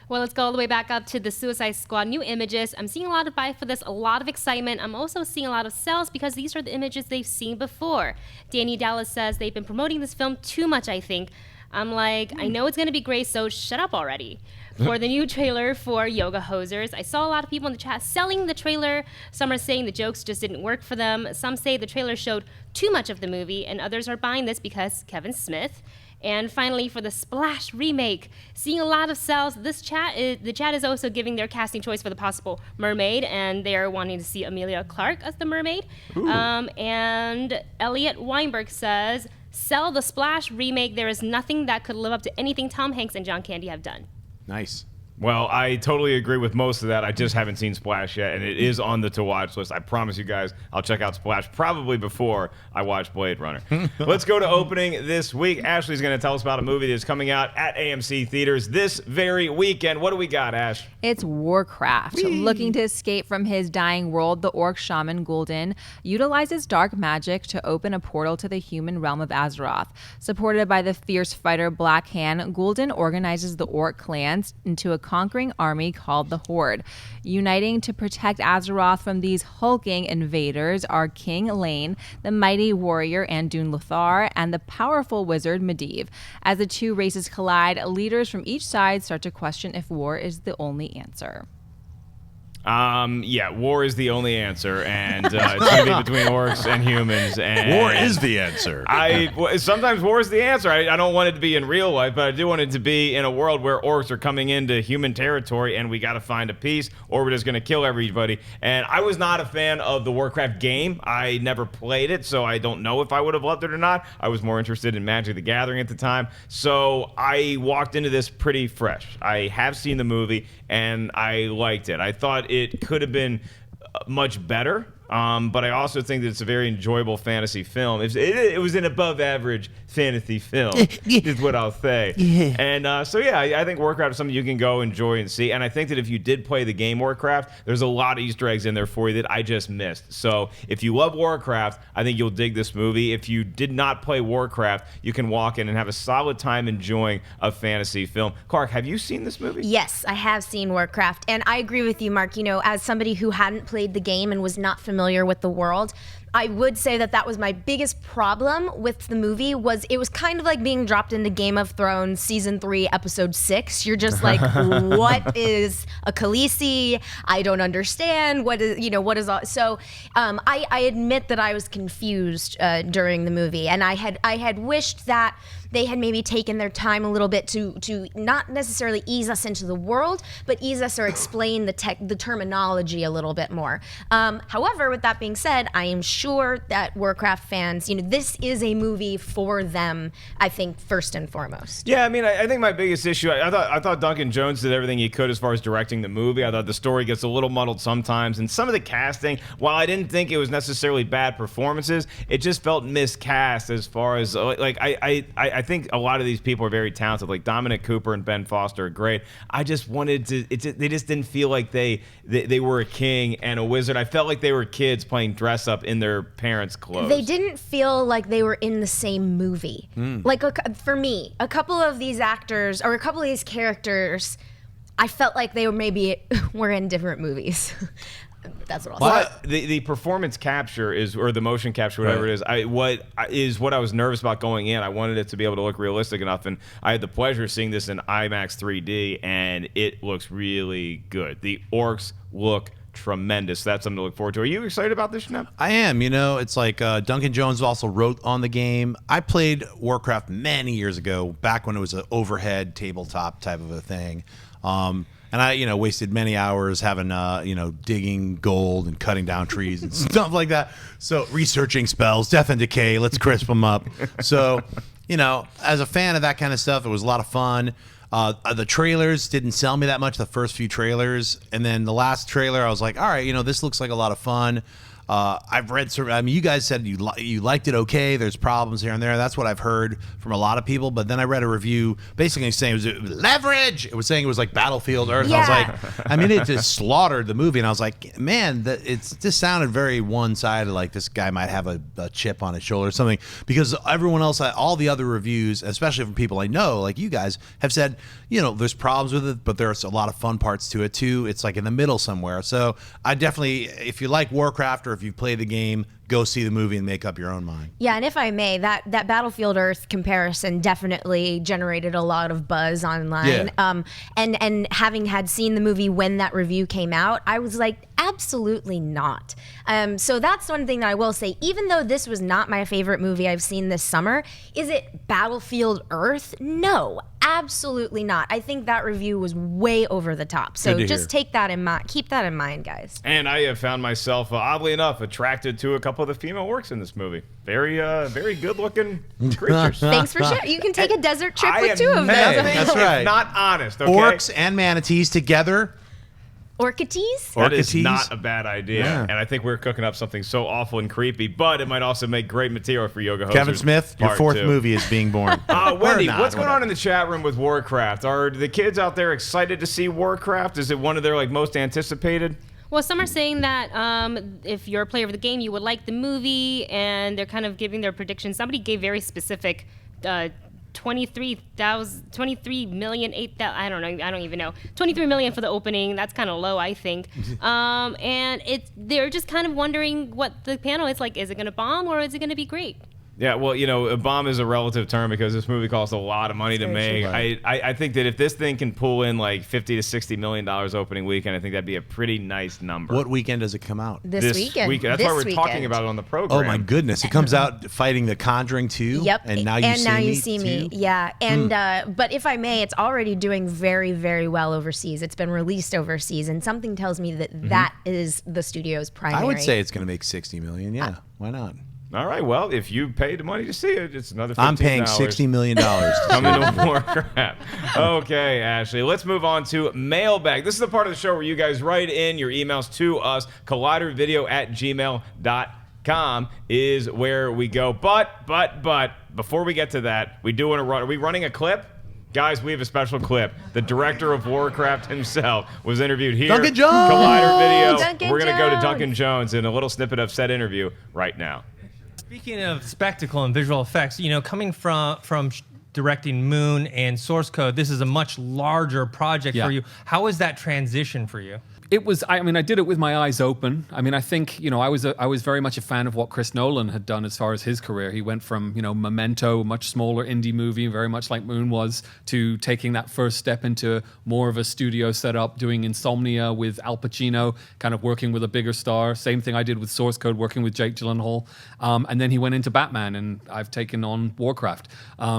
Well, let's go all the way back up to the Suicide Squad new images. I'm seeing a lot of buy for this, a lot of excitement. I'm also seeing a lot of sells because these are the images they've seen before. Danny Dallas says they've been promoting this film too much, I think. I'm like, I know it's going to be great, so shut up already. For the new trailer for Yoga Hosers, I saw a lot of people in the chat selling the trailer. Some are saying the jokes just didn't work for them. Some say the trailer showed too much of the movie, and others are buying this because Kevin Smith. And finally, for the Splash remake, seeing a lot of sales. The chat is also giving their casting choice for the possible mermaid, and they are wanting to see Emilia Clarke as the mermaid. And Elliot Weinberg says, sell the Splash remake. There is nothing that could live up to anything Tom Hanks and John Candy have done. Nice. Well, I totally agree with most of that. I just haven't seen Splash yet, and it is on the to-watch list. I promise you guys I'll check out Splash probably before I watch Blade Runner. Let's go to opening this week. Ashley's going to tell us about a movie that's coming out at AMC Theaters this very weekend. What do we got, Ash? It's Warcraft. Looking to escape from his dying world, the orc shaman Gul'dan utilizes dark magic to open a portal to the human realm of Azeroth. Supported by the fierce fighter Black Hand, Gul'dan organizes the orc clans into a conquering army called the Horde. Uniting to protect Azeroth from these hulking invaders are King Lane, the mighty warrior Andun Lothar, and the powerful wizard Medivh. As the two races collide, leaders from each side start to question if war is the only answer. Yeah, war is the only answer, and it's going to be between orcs and humans. And War is the answer. Sometimes war is the answer. I don't want it to be in real life, but I do want it to be in a world where orcs are coming into human territory, and we got to find a peace, or we're just going to kill everybody. And I was not a fan of the Warcraft game. I never played it, so I don't know if I would have loved it or not. I was more interested in Magic the Gathering at the time, so I walked into this pretty fresh. I have seen the movie, and I liked it. I thought it could have been much better, but I also think that it's a very enjoyable fantasy film. It was an above-average fantasy film, is what I'll say. And so, yeah, I think Warcraft is something you can go enjoy and see. And I think that if you did play the game Warcraft, there's a lot of Easter eggs in there for you that I just missed. So if you love Warcraft, I think you'll dig this movie. If you did not play Warcraft, you can walk in and have a solid time enjoying a fantasy film. Clarke, have you seen this movie? Yes, I have seen Warcraft, and I agree with you, Mark. You know, as somebody who hadn't played the game and was not familiar with the world, I would say that was my biggest problem with the movie. Was it was kind of like being dropped into Game of Thrones season 3 episode 6. You're just like, what is a Khaleesi? I don't understand. What is all? So I admit that I was confused during the movie, and I had wished that they had maybe taken their time a little bit to not necessarily ease us into the world, but ease us or explain the terminology a little bit more. However, with that being said, I am sure that Warcraft fans, this is a movie for them, I think, first and foremost. Yeah, I mean, I think my biggest issue, I thought Duncan Jones did everything he could as far as directing the movie. I thought the story gets a little muddled sometimes, and some of the casting, while I didn't think it was necessarily bad performances, it just felt miscast as far as, I think a lot of these people are very talented, like Dominic Cooper and Ben Foster are great. I just wanted to, they just didn't feel like they were a king and a wizard. I felt like they were kids playing dress up in their parents' clothes. They didn't feel like they were in the same movie. Like, for me, a couple of these actors or a couple of these characters, I felt like they were in different movies. That's what I'll say. The performance capture or the motion capture, whatever it is, what I was nervous about going in. I wanted it to be able to look realistic enough, and I had the pleasure of seeing this in IMAX 3D, and it looks really good. The orcs look tremendous. That's something to look forward to. Are you excited about this, Schnepp? I am. It's like Duncan Jones also wrote on the game. I played Warcraft many years ago, back when it was an overhead tabletop type of a thing. And I, wasted many hours having, digging gold and cutting down trees and stuff like that. So researching spells, death and decay, let's crisp them up. So, as a fan of that kind of stuff, it was a lot of fun. The trailers didn't sell me that much, the first few trailers. And then the last trailer, I was like, all right, this looks like a lot of fun. I've read you guys said you liked it okay. There's problems here and there. That's what I've heard from a lot of people. But then I read a review basically saying it was leverage. It was saying it was like Battlefield Earth. Yeah. I was like, I mean, it just slaughtered the movie. And I was like, man, it just sounded very one-sided, like this guy might have a chip on his shoulder or something. Because everyone else, all the other reviews, especially from people I know, like you guys, have said, there's problems with it, but there's a lot of fun parts to it too. It's like in the middle somewhere. So I definitely, if you like Warcraft or if you play the game, go see the movie and make up your own mind. Yeah, and if I may, that Battlefield Earth comparison definitely generated a lot of buzz online. Yeah. And having had seen the movie when that review came out, I was like, absolutely not. So that's one thing that I will say. Even though this was not my favorite movie I've seen this summer, is it Battlefield Earth? No, absolutely not. I think that review was way over the top. So just take that in mind. Keep that in mind, guys. And I have found myself, oddly enough, attracted to a couple of the female works in this movie. Very good-looking creatures. Thanks for sharing. You can take a desert trip with two of them. That's right. Not honest, okay? Orcs and manatees together. Orcities? That is Orcities? not a bad idea. Yeah. And I think we're cooking up something so awful and creepy, but it might also make great material for Yoga Hosers. Kevin Smith, your Part 4th 2. movie is being born. Wendy, Or not, what's going on whatever. in the chat room with Warcraft? Are the kids out there excited to see Warcraft? Is it one of their most anticipated? Well, some are saying that if you're a player of the game, you would like the movie, and they're kind of giving their predictions. Somebody gave very specific 23 million, 8,000, I don't know, I don't even know. 23 million for the opening. That's kind of low, I think. And they're just kind of wondering what the panel is like. Is it going to bomb or is it going to be great? Yeah, well, a bomb is a relative term because this movie costs a lot of money to make. I think that if this thing can pull in like $50 to $60 million opening weekend, I think that'd be a pretty nice number. What weekend does it come out? This weekend. That's why we're talking about it on the program. Oh my goodness! It comes out fighting The Conjuring 2. Yep. And Now You See Me. too. Yeah. And but if I may, it's already doing very, very well overseas. It's been released overseas, and something tells me that that is the studio's primary. I would say it's going to make $60 million. Yeah, why not? All right, well, if you paid the money to see it, it's another $15. I'm paying $60 million. Coming to Warcraft. Okay, Ashley, let's move on to Mailbag. This is the part of the show where you guys write in your emails to us. collidervideo@gmail.com is where we go. But, before we get to that, we do want to run. Are we running a clip? Guys, we have a special clip. The director of Warcraft himself was interviewed here. Duncan Jones! Collider Video. Duncan We're going to go to Jones! Duncan Jones in a little snippet of said interview right now. Speaking of spectacle and visual effects, coming from directing Moon and Source Code, this is a much larger project for you. How was that transition for you? It was, I did it with my eyes open. I think, I was very much a fan of what Chris Nolan had done as far as his career. He went from, Memento, a much smaller indie movie, very much like Moon was, to taking that first step into more of a studio setup, doing Insomnia with Al Pacino, kind of working with a bigger star. Same thing I did with Source Code, working with Jake Gyllenhaal. And then he went into Batman, and I've taken on Warcraft.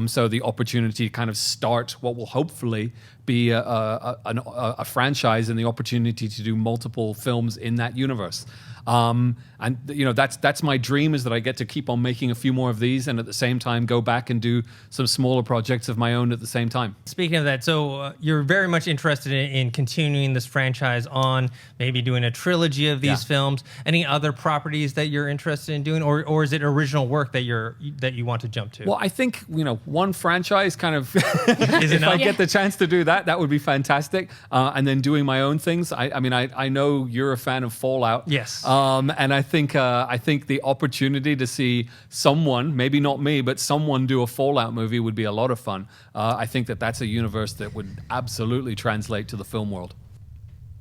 So the opportunity to kind of start what will hopefully be a franchise and the opportunity to do multiple films in that universe. And that's my dream, is that I get to keep on making a few more of these and at the same time go back and do some smaller projects of my own at the same time. Speaking of that, so you're very much interested in continuing this franchise on, maybe doing a trilogy of these films. Any other properties that you're interested in doing, or is it original work that you want to jump to? Well, I think one franchise kind of Is if I get the chance to do that would be fantastic. And then doing my own things. I know you're a fan of Fallout. Yes. And I think the opportunity to see someone, maybe not me, but someone do a Fallout movie would be a lot of fun. I think that's a universe that would absolutely translate to the film world.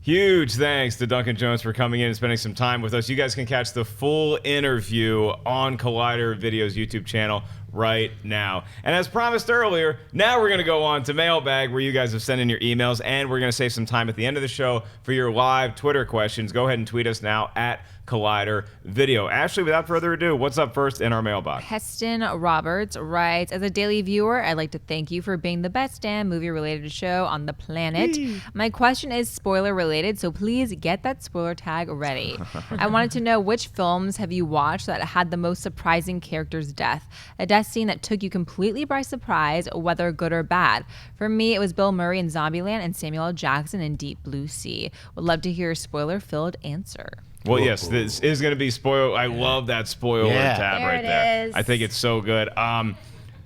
Huge thanks to Duncan Jones for coming in and spending some time with us. You guys can catch the full interview on Collider Video's YouTube channel right now. And as promised earlier, now we're going to go on to Mailbag, where you guys have sent in your emails, and we're going to save some time at the end of the show for your live Twitter questions. Go ahead and tweet us now at Collider Video. Ashley, without further ado, what's up first in our mailbox? Heston Roberts writes, as a daily viewer, I'd like to thank you for being the best damn movie-related show on the planet. My question is spoiler-related, so please get that spoiler tag ready. I wanted to know, which films have you watched that had the most surprising character's death? A death scene that took you completely by surprise, whether good or bad. For me, it was Bill Murray in Zombieland and Samuel L. Jackson in Deep Blue Sea. Would love to hear a spoiler-filled answer. Well, yes, this is going to be spoiled. I love that spoiler tab There right it there. is. I think it's so good.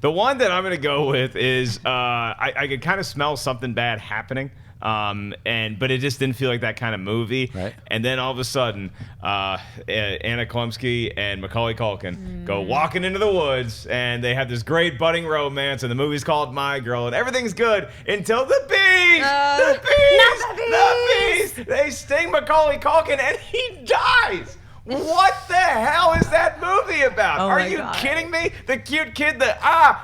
The one that I'm going to go with is I could kind of smell something bad happening. But it just didn't feel like that kind of movie. Right. And then all of a sudden, Anna Klumsky and Macaulay Culkin go walking into the woods, and they have this great budding romance, and the movie's called My Girl, and everything's good until the bees! The bees! They sting Macaulay Culkin, and he dies! What the hell is that movie about? Oh Are my you God. kidding me? The cute kid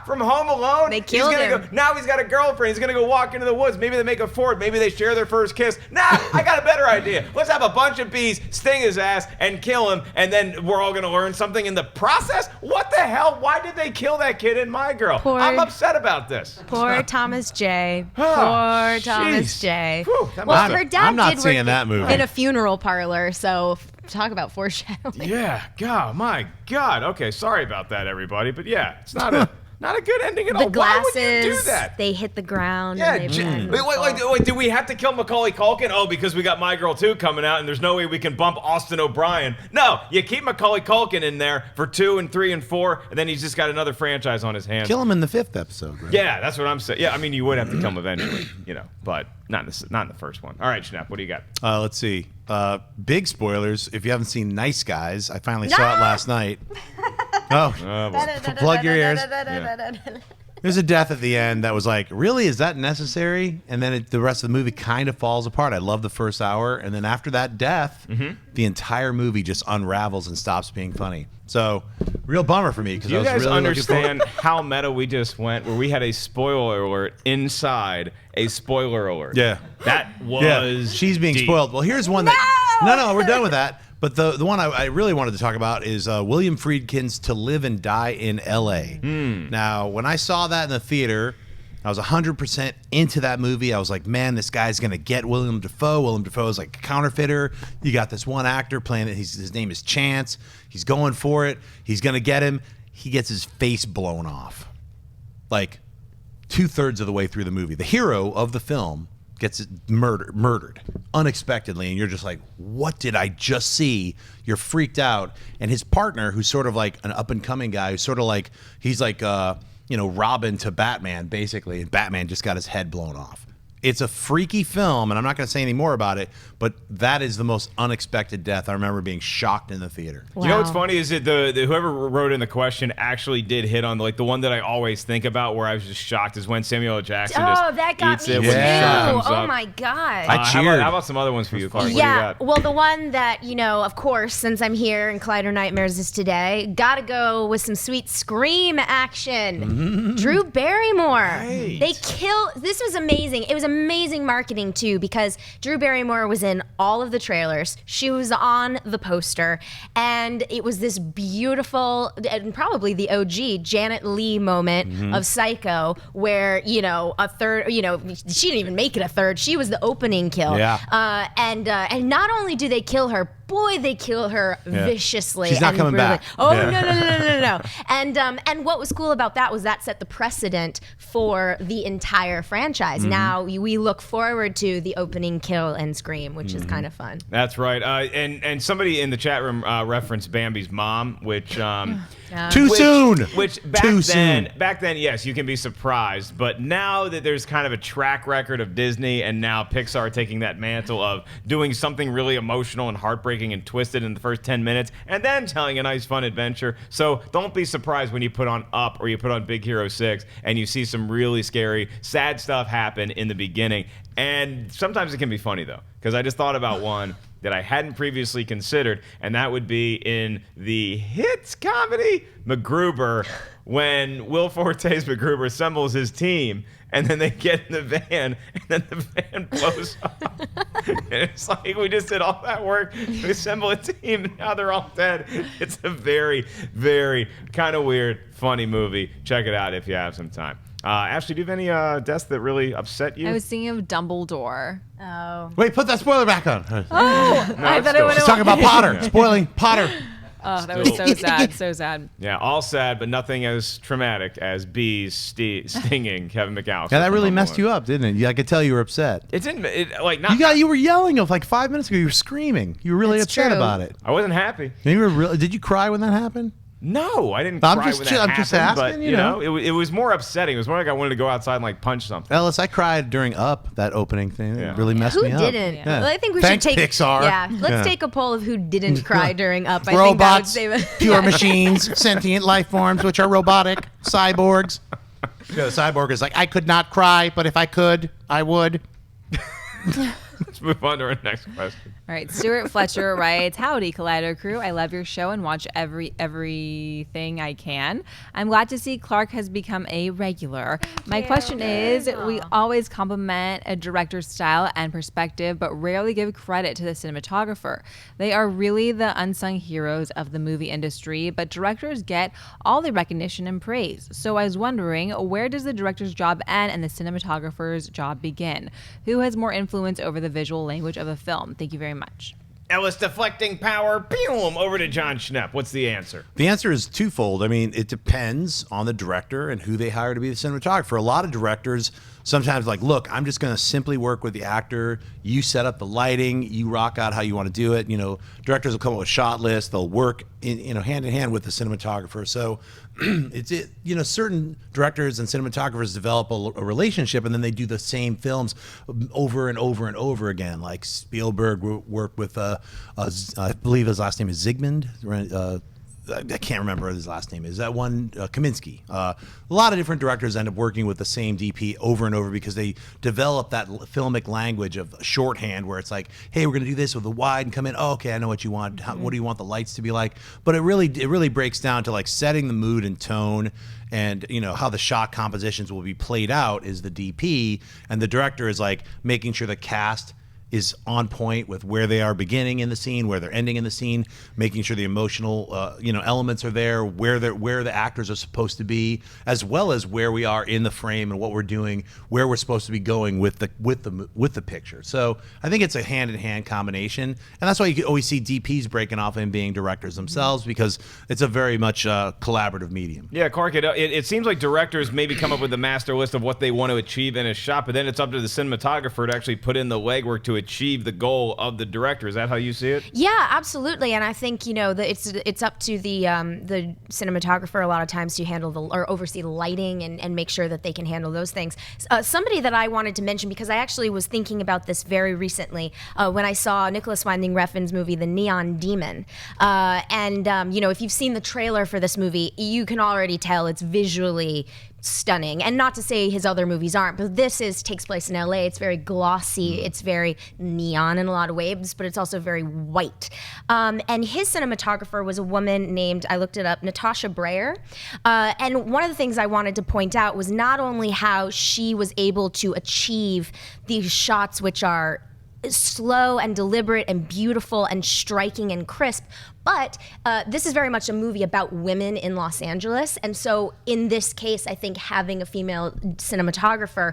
from Home Alone. They killed him. Now he's got a girlfriend. He's gonna go walk into the woods. Maybe they make a fort. Maybe they share their first kiss. Nah, I got a better idea. Let's have a bunch of bees sting his ass and kill him, and then we're all gonna learn something in the process. What the hell? Why did they kill that kid in My Girl? I'm upset about this. Poor Thomas J. Ah, Poor Thomas jeez. J. Whew, that Well, must her have- dad I'm not did seeing work that movie. in a funeral parlor, so talk about foreshadowing. Yeah, God, my God. Okay, sorry about that, everybody. But yeah, it's not a good ending at all. The Why would you do glasses, that? they hit the ground. Yeah, and they wait, do we have to kill Macaulay Culkin? Oh, because we got My Girl 2 coming out, and there's no way we can bump Austin O'Brien. No, you keep Macaulay Culkin in there for 2 and 3 and 4, and then he's just got another franchise on his hands. Kill him in the 5th episode, right? Yeah, that's what I'm saying. Yeah, I mean, you would have to kill him eventually, but not in the first one. All right, Schnepp, what do you got? Let's see. Big spoilers. If you haven't seen Nice Guys, I finally saw it last night. Oh, plug your ears. There's a death at the end that was like, really? Is that necessary? And then the rest of the movie kind of falls apart. I love the first hour. And then after that death, the entire movie just unravels and stops being funny. So, real bummer for me. Because Do you I was guys really understand how meta we just went, where we had a spoiler alert inside a spoiler alert? Yeah. That was Yeah, she's being deep. spoiled. Well, here's one that... No, we're done with that. But the one I really wanted to talk about is William Friedkin's To Live and Die in L.A. Now, when I saw that in the theater, I was 100% into that movie. I was like, man, this guy's going to get Willem Dafoe. Willem Dafoe is like a counterfeiter. You got this one actor playing it. His name is Chance. He's going for it. He's going to get him. He gets his face blown off. Like 2/3 of the way through the movie. The hero of the film gets murdered unexpectedly, and you're just like, what did I just see? You're freaked out. And his partner, who's sort of like an up-and-coming guy, who's sort of like, he's like, Robin to Batman, basically, and Batman just got his head blown off. It's a freaky film, and I'm not going to say any more about it, but that is the most unexpected death. I remember being shocked in the theater. Wow. You know what's funny is that the whoever wrote in the question actually did hit on the one that I always think about, where I was just shocked, is when Samuel L. Jackson Oh, that got eats me it too. when the shot comes Oh up. my God. I cheered. How about some other ones for you, Clarke? What do Yeah, you got? well, the one that, of course, since I'm here and Collider Nightmares is today, gotta go with some sweet Scream action. Drew Barrymore. They this was amazing. It was amazing marketing, too, because Drew Barrymore was in all of the trailers. She was on the poster, and it was this beautiful, and probably the OG, Janet Leigh moment of Psycho, where, a third, she didn't even make it a third. She was the opening kill. Yeah. And not only do they kill her, boy, they kill her viciously. She's not and coming brutally. back. Oh, Yeah. no. And what was cool about that was that set the precedent for the entire franchise. Now we look forward to the opening kill and Scream, which is kind of fun. That's right. And somebody in the chat room referenced Bambi's mom, which Too soon. Which back then, yes, you can be surprised. But now that there's kind of a track record of Disney and now Pixar taking that mantle of doing something really emotional and heartbreaking and twisted in the first 10 minutes and then telling a nice, fun adventure. So don't be surprised when you put on Up or you put on Big Hero 6 and you see some really scary, sad stuff happen in the beginning. And sometimes it can be funny, though, because I just thought about one that I hadn't previously considered, and that would be in the hit comedy MacGruber, when Will Forte's MacGruber assembles his team, and then they get in the van, and then the van blows up. And it's like, we just did all that work to assemble a team, and now they're all dead. It's a very, very kind of weird, funny movie. Check it out if you have some time. Ashley, do you have any deaths that really upset you? I was thinking of Dumbledore. Oh. Wait, put that spoiler back on. I thought it would Let's talk about Potter. Spoiling Potter. Oh, that was so sad. So sad. Yeah, all sad, but nothing as traumatic as bees stinging Kevin McAllister. Yeah, that really messed you up, didn't it? I could tell you were upset. It didn't. Like not. You were yelling of like 5 minutes ago. You were screaming. You were really That's upset true. about it. I wasn't happy. You were really. Did you cry when that happened? No, I didn't I'm cry just- when that I'm just happened, asking, but you know. it was more upsetting. It was more like I wanted to go outside and like punch something. Ellis, I cried during Up, that opening thing. Yeah. It really messed Who me up. didn't? Yeah. Well, I think we Thanks, should take Pixar. Yeah, let's Yeah. take a poll of who didn't cry during Up. I Robots, think that would save it. pure machines, sentient life forms, which are robotic, cyborgs. Yeah, the cyborg is like, I could not cry, but if I could, I would. Let's move on to our next question. All right, Stuart Fletcher writes, "Howdy, Collider crew. I love your show and watch everything I can. I'm glad to see Clarke has become a regular. My question is, we always compliment a director's style and perspective, but rarely give credit to the cinematographer. They are really the unsung heroes of the movie industry, but directors get all the recognition and praise. So I was wondering, where does the director's job end and the cinematographer's job begin? Who has more influence over the visual language of a film? Thank you very much." Ellis deflecting power. Boom, over to Jon Schnepp. What's the answer? The answer is twofold. I mean, it depends on the director and who they hire to be the cinematographer. A lot of directors sometimes like, look, I'm just going to simply work with the actor. You set up the lighting. You rock out how you want to do it. You know, directors will come up with shot lists. They'll work hand in hand with the cinematographer. So certain directors and cinematographers develop a relationship, and then they do the same films over and over and over again. Like Spielberg worked with, I believe his last name is Zygmunt. I can't remember what his last name is. That one, Kaminsky. A lot of different directors end up working with the same DP over and over because they develop that filmic language of shorthand where it's like, hey, we're going to do this with the wide and come in. Oh, okay, I know what you want. What do you want the lights to be like? But it really breaks down to like setting the mood and tone, and how the shot compositions will be played out is the DP, and the director is like making sure the cast is on point with where they are beginning in the scene, where they're ending in the scene, making sure the emotional, elements are there, where the actors are supposed to be, as well as where we are in the frame and what we're doing, where we're supposed to be going with the picture. So I think it's a hand-in-hand combination, and that's why you always see DPs breaking off and being directors themselves, because it's a very much collaborative medium. Yeah, Clarke, it seems like directors maybe come up with a master list of what they want to achieve in a shot, but then it's up to the cinematographer to actually put in the legwork to achieve the goal of the director. Is that how you see it? Yeah, absolutely. And I think it's up to the cinematographer a lot of times to handle or oversee the lighting and make sure that they can handle those things. Somebody that I wanted to mention, because I actually was thinking about this very recently when I saw Nicholas Winding Refn's movie The Neon Demon, if you've seen the trailer for this movie, you can already tell it's visually stunning. And not to say his other movies aren't, but this takes place in LA. It's very glossy. It's very neon in a lot of ways, but it's also very white. And his cinematographer was a woman named, I looked it up, Natasha Breyer. And one of the things I wanted to point out was not only how she was able to achieve these shots, which are slow and deliberate and beautiful and striking and crisp, but this is very much a movie about women in Los Angeles. And so in this case, I think having a female cinematographer,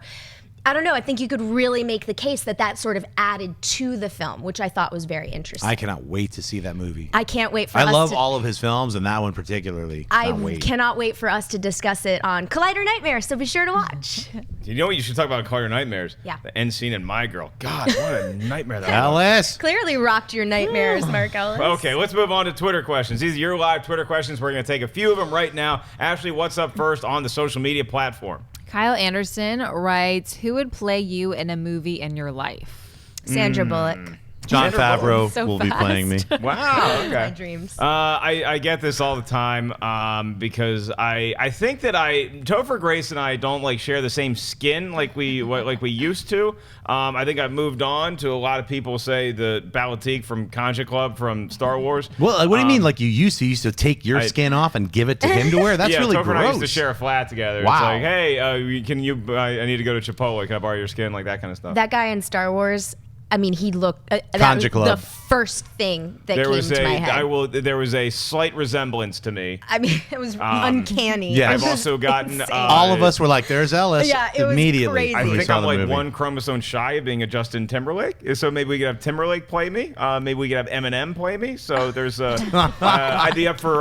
I don't know, I think you could really make the case that sort of added to the film, which I thought was very interesting. I cannot wait to see that movie. I can't wait for I us love to... all of his films, and that one particularly. I cannot wait for us to discuss it on Collider Nightmares, so be sure to watch. You know what you should talk about? Collider Nightmares. Yeah. The end scene in My Girl. God, what a nightmare that was. Ellis. Clearly rocked your nightmares, Mark Ellis. Okay, let's move on to Twitter questions. These are your live Twitter questions. We're going to take a few of them right now. Ashley, what's up first on the social media platform? Kyle Anderson writes, "Who would play you in a movie in your life?" Sandra Bullock. John Favreau So will be playing me. Wow, okay. My dreams. I get this all the time because I think that Topher Grace and I don't share the same skin like we used to. I think I've moved on to a lot of people say the Balatique from Conja Club from Star Wars. Well, what do you mean? Like you used to take your skin off and give it to him to wear? That's really Topher gross. and I used to share a flat together. Wow. It's like, hey, I need to go to Chipotle. Can I borrow your skin? Like that kind of stuff. That guy in Star Wars, I mean, he looked. That Conja was Club. the first thing that came to my head. There was a slight resemblance to me. I mean, it was uncanny. yeah. I've also gotten insane. All of us were like, "There's Ellis." Yeah, it was immediately. crazy. I when we think saw I'm the like movie. one chromosome shy of being a Justin Timberlake. So maybe we could have Timberlake play me. Maybe we could have Eminem play me. So there's a idea for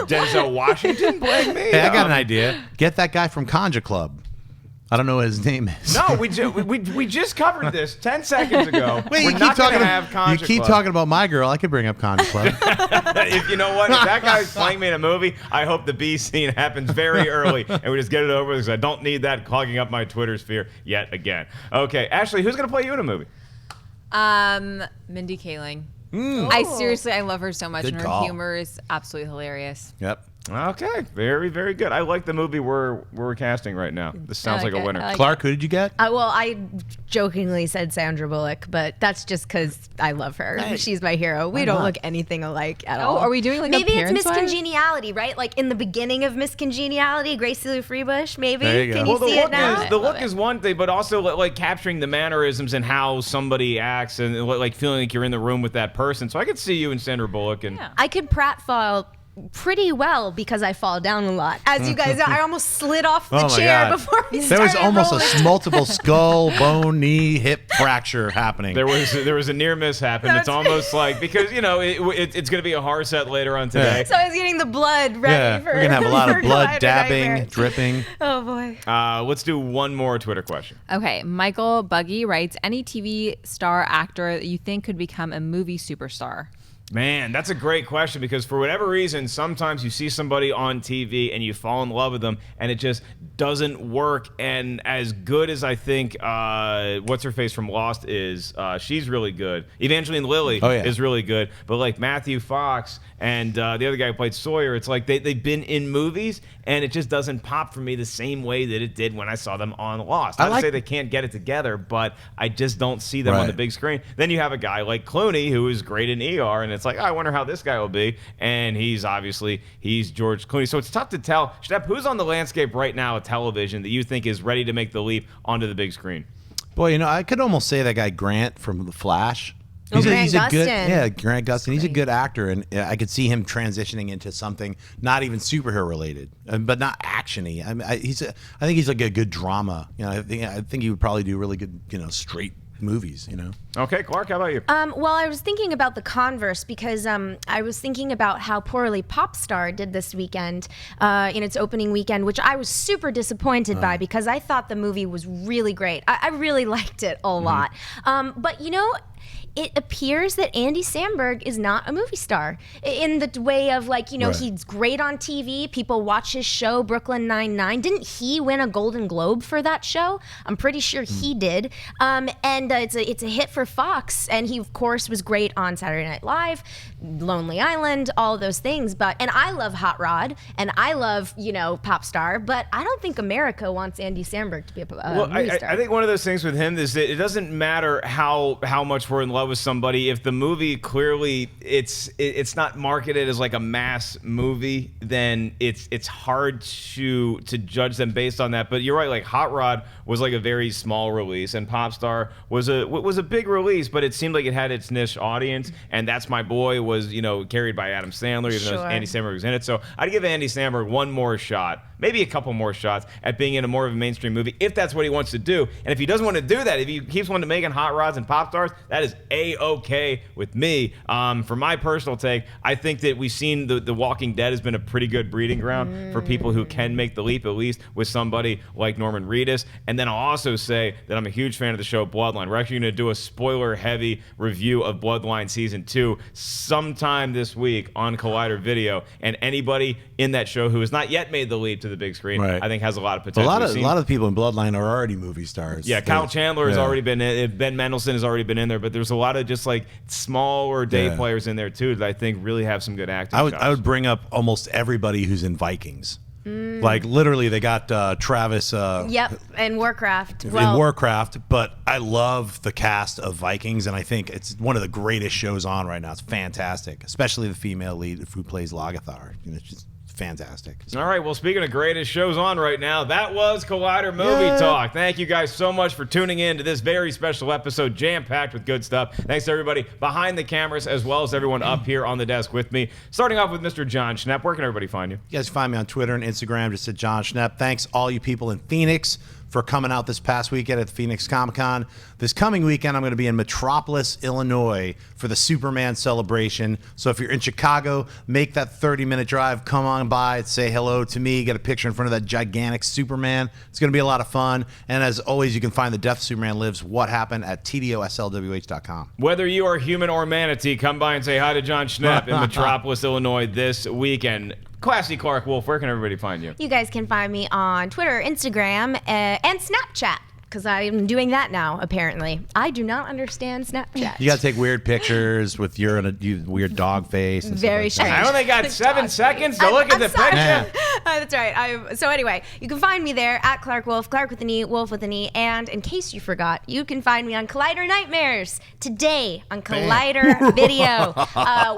Denzel Washington playing me. Hey, I got an idea. Get that guy from Conja Club. I don't know what his name is. No, we just covered this 10 seconds ago. Wait, We're not going to have Conja You keep Club. talking about my girl. I could bring up Conja Club. If you know what, if that guy's playing me in a movie, I hope the B scene happens very early and we just get it over because I don't need that clogging up my Twitter sphere yet again. Okay, Ashley, who's going to play you in a movie? Mindy Kaling. I love her so much, Good and her call. humor is absolutely hilarious. Yep. Okay, very, very good. I like the movie we're casting right now. This sounds like a winner. Clark, who did you get? Well, I jokingly said Sandra Bullock, but that's just because I love her. Hey, She's my hero. We don't look anything alike at all. Are we doing like maybe it's Miss appearance-wise? Congeniality, right? Like in the beginning of Miss Congeniality, Grace Lee Freebush, maybe. There you go. Can Well, you see it now? The look is one thing, but also like capturing the mannerisms and how somebody acts and like feeling like you're in the room with that person. So I could see you and Sandra Bullock and. Yeah. I could pratfall pretty well because I fall down a lot. As you guys know, I almost slid off the Oh my chair God. before we There was started almost rolling. a multiple skull, bone, knee, hip fracture happening. There was a near miss happen. It's almost like because you know it's going to be a horror set later on today. So I was getting the blood ready yeah, for we're gonna have a lot for of blood Night dabbing, Nightmares. dripping. Oh boy. Let's do one more Twitter question. Okay, Michael Buggy writes, any TV star actor that you think could become a movie superstar? Man, that's a great question because for whatever reason, sometimes you see somebody on TV and you fall in love with them and it just doesn't work. And as good as I think what's her face from Lost is, she's really good. Evangeline Lilly is really good. But like Matthew Fox and the other guy who played Sawyer, it's like they've been in movies and it just doesn't pop for me the same way that it did when I saw them on Lost. Not to say they can't get it together, but I just don't see them on the big screen. Then you have a guy like Clooney who is great in ER and it's like, oh, I wonder how this guy will be. And he's George Clooney. So it's tough to tell. Schnepp, who's on the landscape right now of television that you think is ready to make the leap onto the big screen? Boy, you know, I could almost say that guy Grant from The Flash. Grant Grant Gustin. He's a good actor, and I could see him transitioning into something not even superhero related, but not actiony. I mean, I think he's like a good drama. You know, I think he would probably do really good, you know, straight movies. You know. Okay, Clark, how about you? Well, I was thinking about the converse because I was thinking about how poorly Popstar did this weekend in its opening weekend, which I was super disappointed by because I thought the movie was really great. I really liked it a lot. But, you know, it appears that Andy Samberg is not a movie star in the way of like, you know, he's great on TV. People watch his show, Brooklyn Nine-Nine. Didn't he win a Golden Globe for that show? I'm pretty sure he did. And it's a hit for Fox. And he, of course, was great on Saturday Night Live, Lonely Island, all of those things. And I love Hot Rod and I love, you know, Popstar, but I don't think America wants Andy Samberg to be a movie star. I think one of those things with him is that it doesn't matter how much we're in love with somebody. If the movie clearly it's not marketed as like a mass movie, then it's hard to judge them based on that. But you're right, like Hot Rod was like a very small release, and Popstar was a big release, but it seemed like it had its niche audience. And That's My Boy was, you know, carried by Adam Sandler, even though Andy Samberg was in it. So I'd give Andy Samberg one more shot, maybe a couple more shots at being in a more of a mainstream movie if that's what he wants to do. And if he doesn't want to do that, if he keeps wanting to make Hot Rods and Pop Stars, that is A-okay with me. For my personal take, I think that we've seen the Walking Dead has been a pretty good breeding ground for people who can make the leap, at least with somebody like Norman Reedus. And then I'll also say that I'm a huge fan of the show Bloodline. We're actually going to do a spoiler-heavy review of Bloodline Season 2 sometime this week on Collider Video. And anybody in that show who has not yet made the leap to the big screen, I think has a lot of potential. A lot of the people in Bloodline are already movie stars. Yeah, Kyle Chandler has already been in. Ben Mendelsohn has already been in there, but there's a lot of just like smaller day players in there too that I think really have some good acting. I would bring up almost everybody who's in Vikings. Like literally, they got Travis. And Warcraft. In Warcraft, but I love the cast of Vikings, and I think it's one of the greatest shows on right now. It's fantastic, especially the female lead who plays Lagathar. You know, fantastic. All right, well, speaking of greatest shows on right now, that was Collider Movie Talk. Thank you guys so much for tuning in to this very special episode, jam-packed with good stuff. Thanks to everybody behind the cameras as well as everyone up here on the desk with me. Starting off with Mr. Jon Schnepp. Where can everybody find you? You guys find me on Twitter and Instagram, just at Jon Schnepp. Thanks all you people in Phoenix for coming out this past weekend at the Phoenix Comic-Con. This coming weekend, I'm going to be in Metropolis, Illinois for the Superman celebration. So if you're in Chicago, make that 30-minute drive. Come on by, say hello to me, get a picture in front of that gigantic Superman. It's going to be a lot of fun. And as always, you can find The Death of Superman Lives, What Happened at TDOSLWH.com. Whether you are human or manatee, come by and say hi to Jon Schnepp in Metropolis, Illinois this weekend. Classy Clarke Wolfe, where can everybody find you? You guys can find me on Twitter, Instagram, and Snapchat, because I'm doing that now, apparently. I do not understand Snapchat. You got to take weird pictures with your weird dog face. And Very stuff like strange. I only got 7 seconds to look at the sorry. picture. That's right. So anyway, you can find me there at Clarke Wolfe, Clarke with an E, Wolf with an E. And in case you forgot, you can find me on Collider Nightmares today on Collider Video.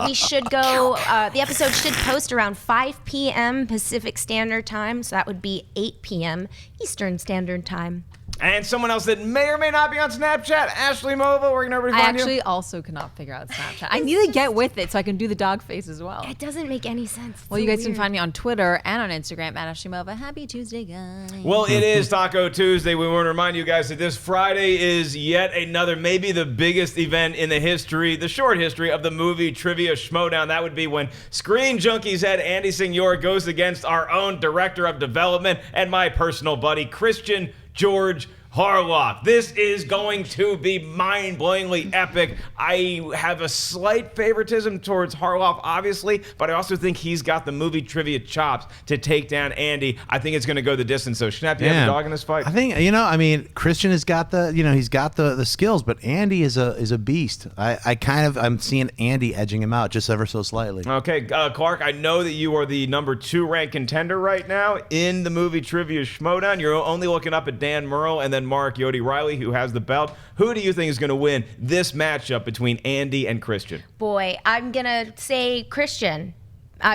We should go, the episode should post around 5 p.m. Pacific Standard Time. So that would be 8 p.m. Eastern Standard Time. And someone else that may or may not be on Snapchat, Ashley Mova, where can everybody I find you? actually also cannot figure out Snapchat. I need to get with it so I can do the dog face as well. It doesn't make any sense. Well, you guys can find me on Twitter and on Instagram at Ashley Mova. Happy Tuesday, guys. Well, it is Taco Tuesday. We want to remind you guys that this Friday is yet another, maybe the biggest event in the short history of the movie Trivia Schmodown. That would be when Screen Junkies head Andy Signore goes against our own director of development and my personal buddy, Christian George Harloff. This is going to be mind-blowingly epic. I have a slight favoritism towards Harloff, obviously, but I also think he's got the movie trivia chops to take down Andy. I think it's going to go the distance. So, Schnepp, do you have a dog in this fight? I think, Christian has got he's got the skills, but Andy is a beast. I'm seeing Andy edging him out just ever so slightly. Okay, Clarke, I know that you are the number 2 ranked contender right now in the movie Trivia Schmodown. You're only looking up at Dan Murrell and then Mark Yodi Riley, who has the belt. Who do you think is going to win this matchup between Andy and Christian? Boy, I'm going to say Christian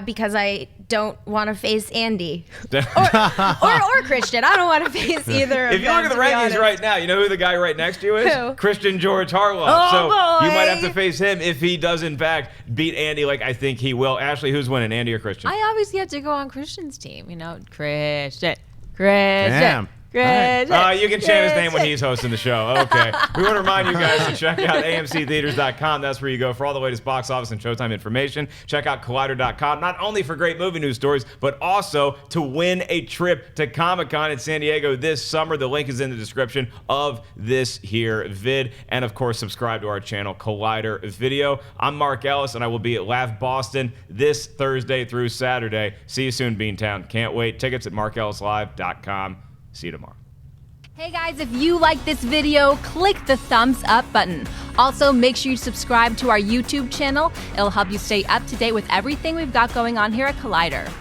because I don't want to face Andy. or Christian. I don't want to face either of them. If you look at the rankings right now, you know who the guy right next to you is? Who? Christian George Harloff. Oh, so boy. you might have to face him if he does, in fact, beat Andy like I think he will. Ashley, who's winning, Andy or Christian? I obviously have to go on Christian's team. Christian. Damn. You can chant his name when he's hosting the show. Okay. We want to remind you guys to check out AMCtheatres.com. That's where you go for all the latest box office and showtime information. Check out Collider.com, not only for great movie news stories, but also to win a trip to Comic-Con in San Diego this summer. The link is in the description of this here vid. And, of course, subscribe to our channel, Collider Video. I'm Mark Ellis, and I will be at Laugh Boston this Thursday through Saturday. See you soon, Beantown. Can't wait. Tickets at markellislive.com. See you tomorrow. Hey guys, if you like this video, click the thumbs up button. Also, make sure you subscribe to our YouTube channel. It'll help you stay up to date with everything we've got going on here at Collider.